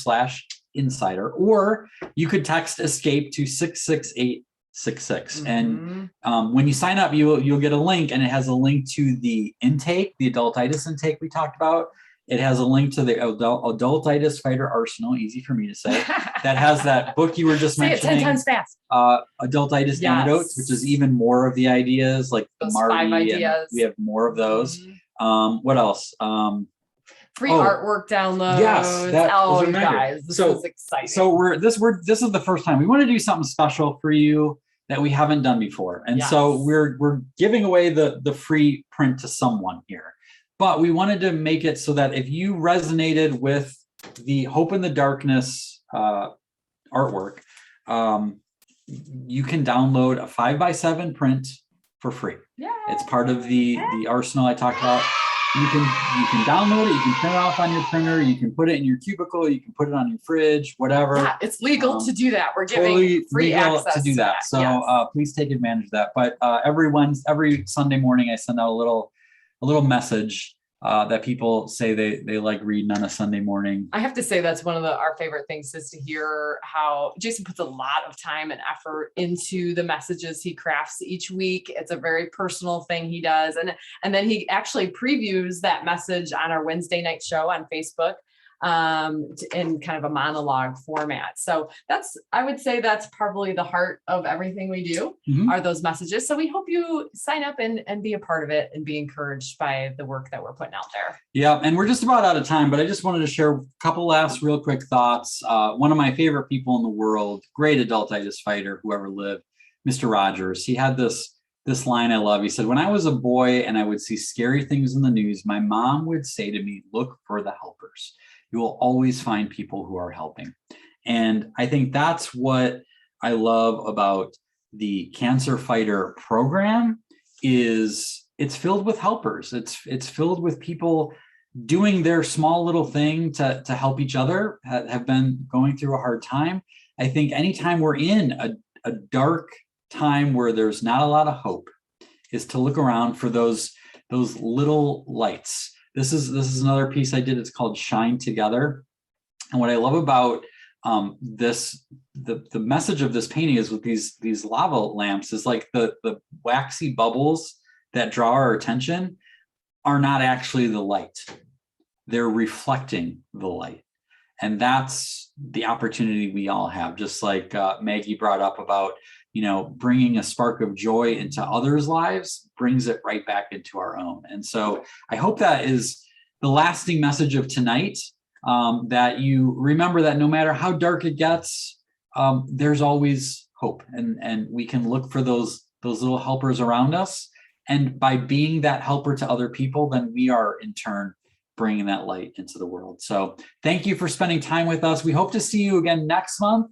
Insider, or you could text escape to 66866. And when you sign up, you'll get a link, and it has a link to the intake, the adultitis intake we talked about. It has a link to the Adultitis Fighter Arsenal, easy for me to say, that has that book you were just Say it mentioning. 10 times fast. Adultitis Antidotes, which is even more of the ideas, like the Those Marty. 5 ideas. We have more of those. What else? Free artwork downloads. Yes, you remember. guys, this is exciting. So this is the first time we want to do something special for you that we haven't done before, and so we're giving away the free print to someone here. But we wanted to make it so that if you resonated with the Hope in the Darkness artwork, you can download a 5x7 print for free. Yeah, it's part of the arsenal I talked about. You can download it. You can print it off on your printer. You can put it in your cubicle. You can put it on your fridge, whatever. Yeah, it's legal to do that. We're giving totally free access to do that. So please take advantage of that. But every Sunday morning, I send out a little message that people say they like reading on a Sunday morning. I have to say that's one of our favorite things is to hear how Jason puts a lot of time and effort into the messages he crafts each week. It's a very personal thing he does. And then he actually previews that message on our Wednesday night show on Facebook in kind of a monologue format. So I would say that's probably the heart of everything we do are those messages. So we hope you sign up and be a part of it and be encouraged by the work that we're putting out there. Yeah. And we're just about out of time, but I just wanted to share a couple last real quick thoughts. One of my favorite people in the world, great adultitis fighter, who ever lived, Mr. Rogers, he had this line I love. He said, when I was a boy and I would see scary things in the news, my mom would say to me, look for the helpers. You will always find people who are helping. And I think that's what I love about the Cancer Fighter program is it's filled with helpers. It's filled with people doing their small little thing to help each other, have been going through a hard time. I think anytime we're in a dark time where there's not a lot of hope is to look around for those little lights. This is another piece I did. It's called Shine Together. And what I love about the message of this painting is with these lava lamps is like the waxy bubbles that draw our attention are not actually the light. They're reflecting the light. And that's the opportunity we all have. Just like Maggie brought up about, bringing a spark of joy into others' lives brings it right back into our own. And so I hope that is the lasting message of tonight, that you remember that no matter how dark it gets, there's always hope, and we can look for those little helpers around us. And by being that helper to other people, then we are in turn bringing that light into the world. So thank you for spending time with us. We hope to see you again next month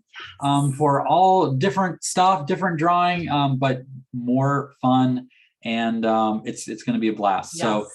for all different stuff, different drawing, but more fun. And it's going to be a blast. Yes. So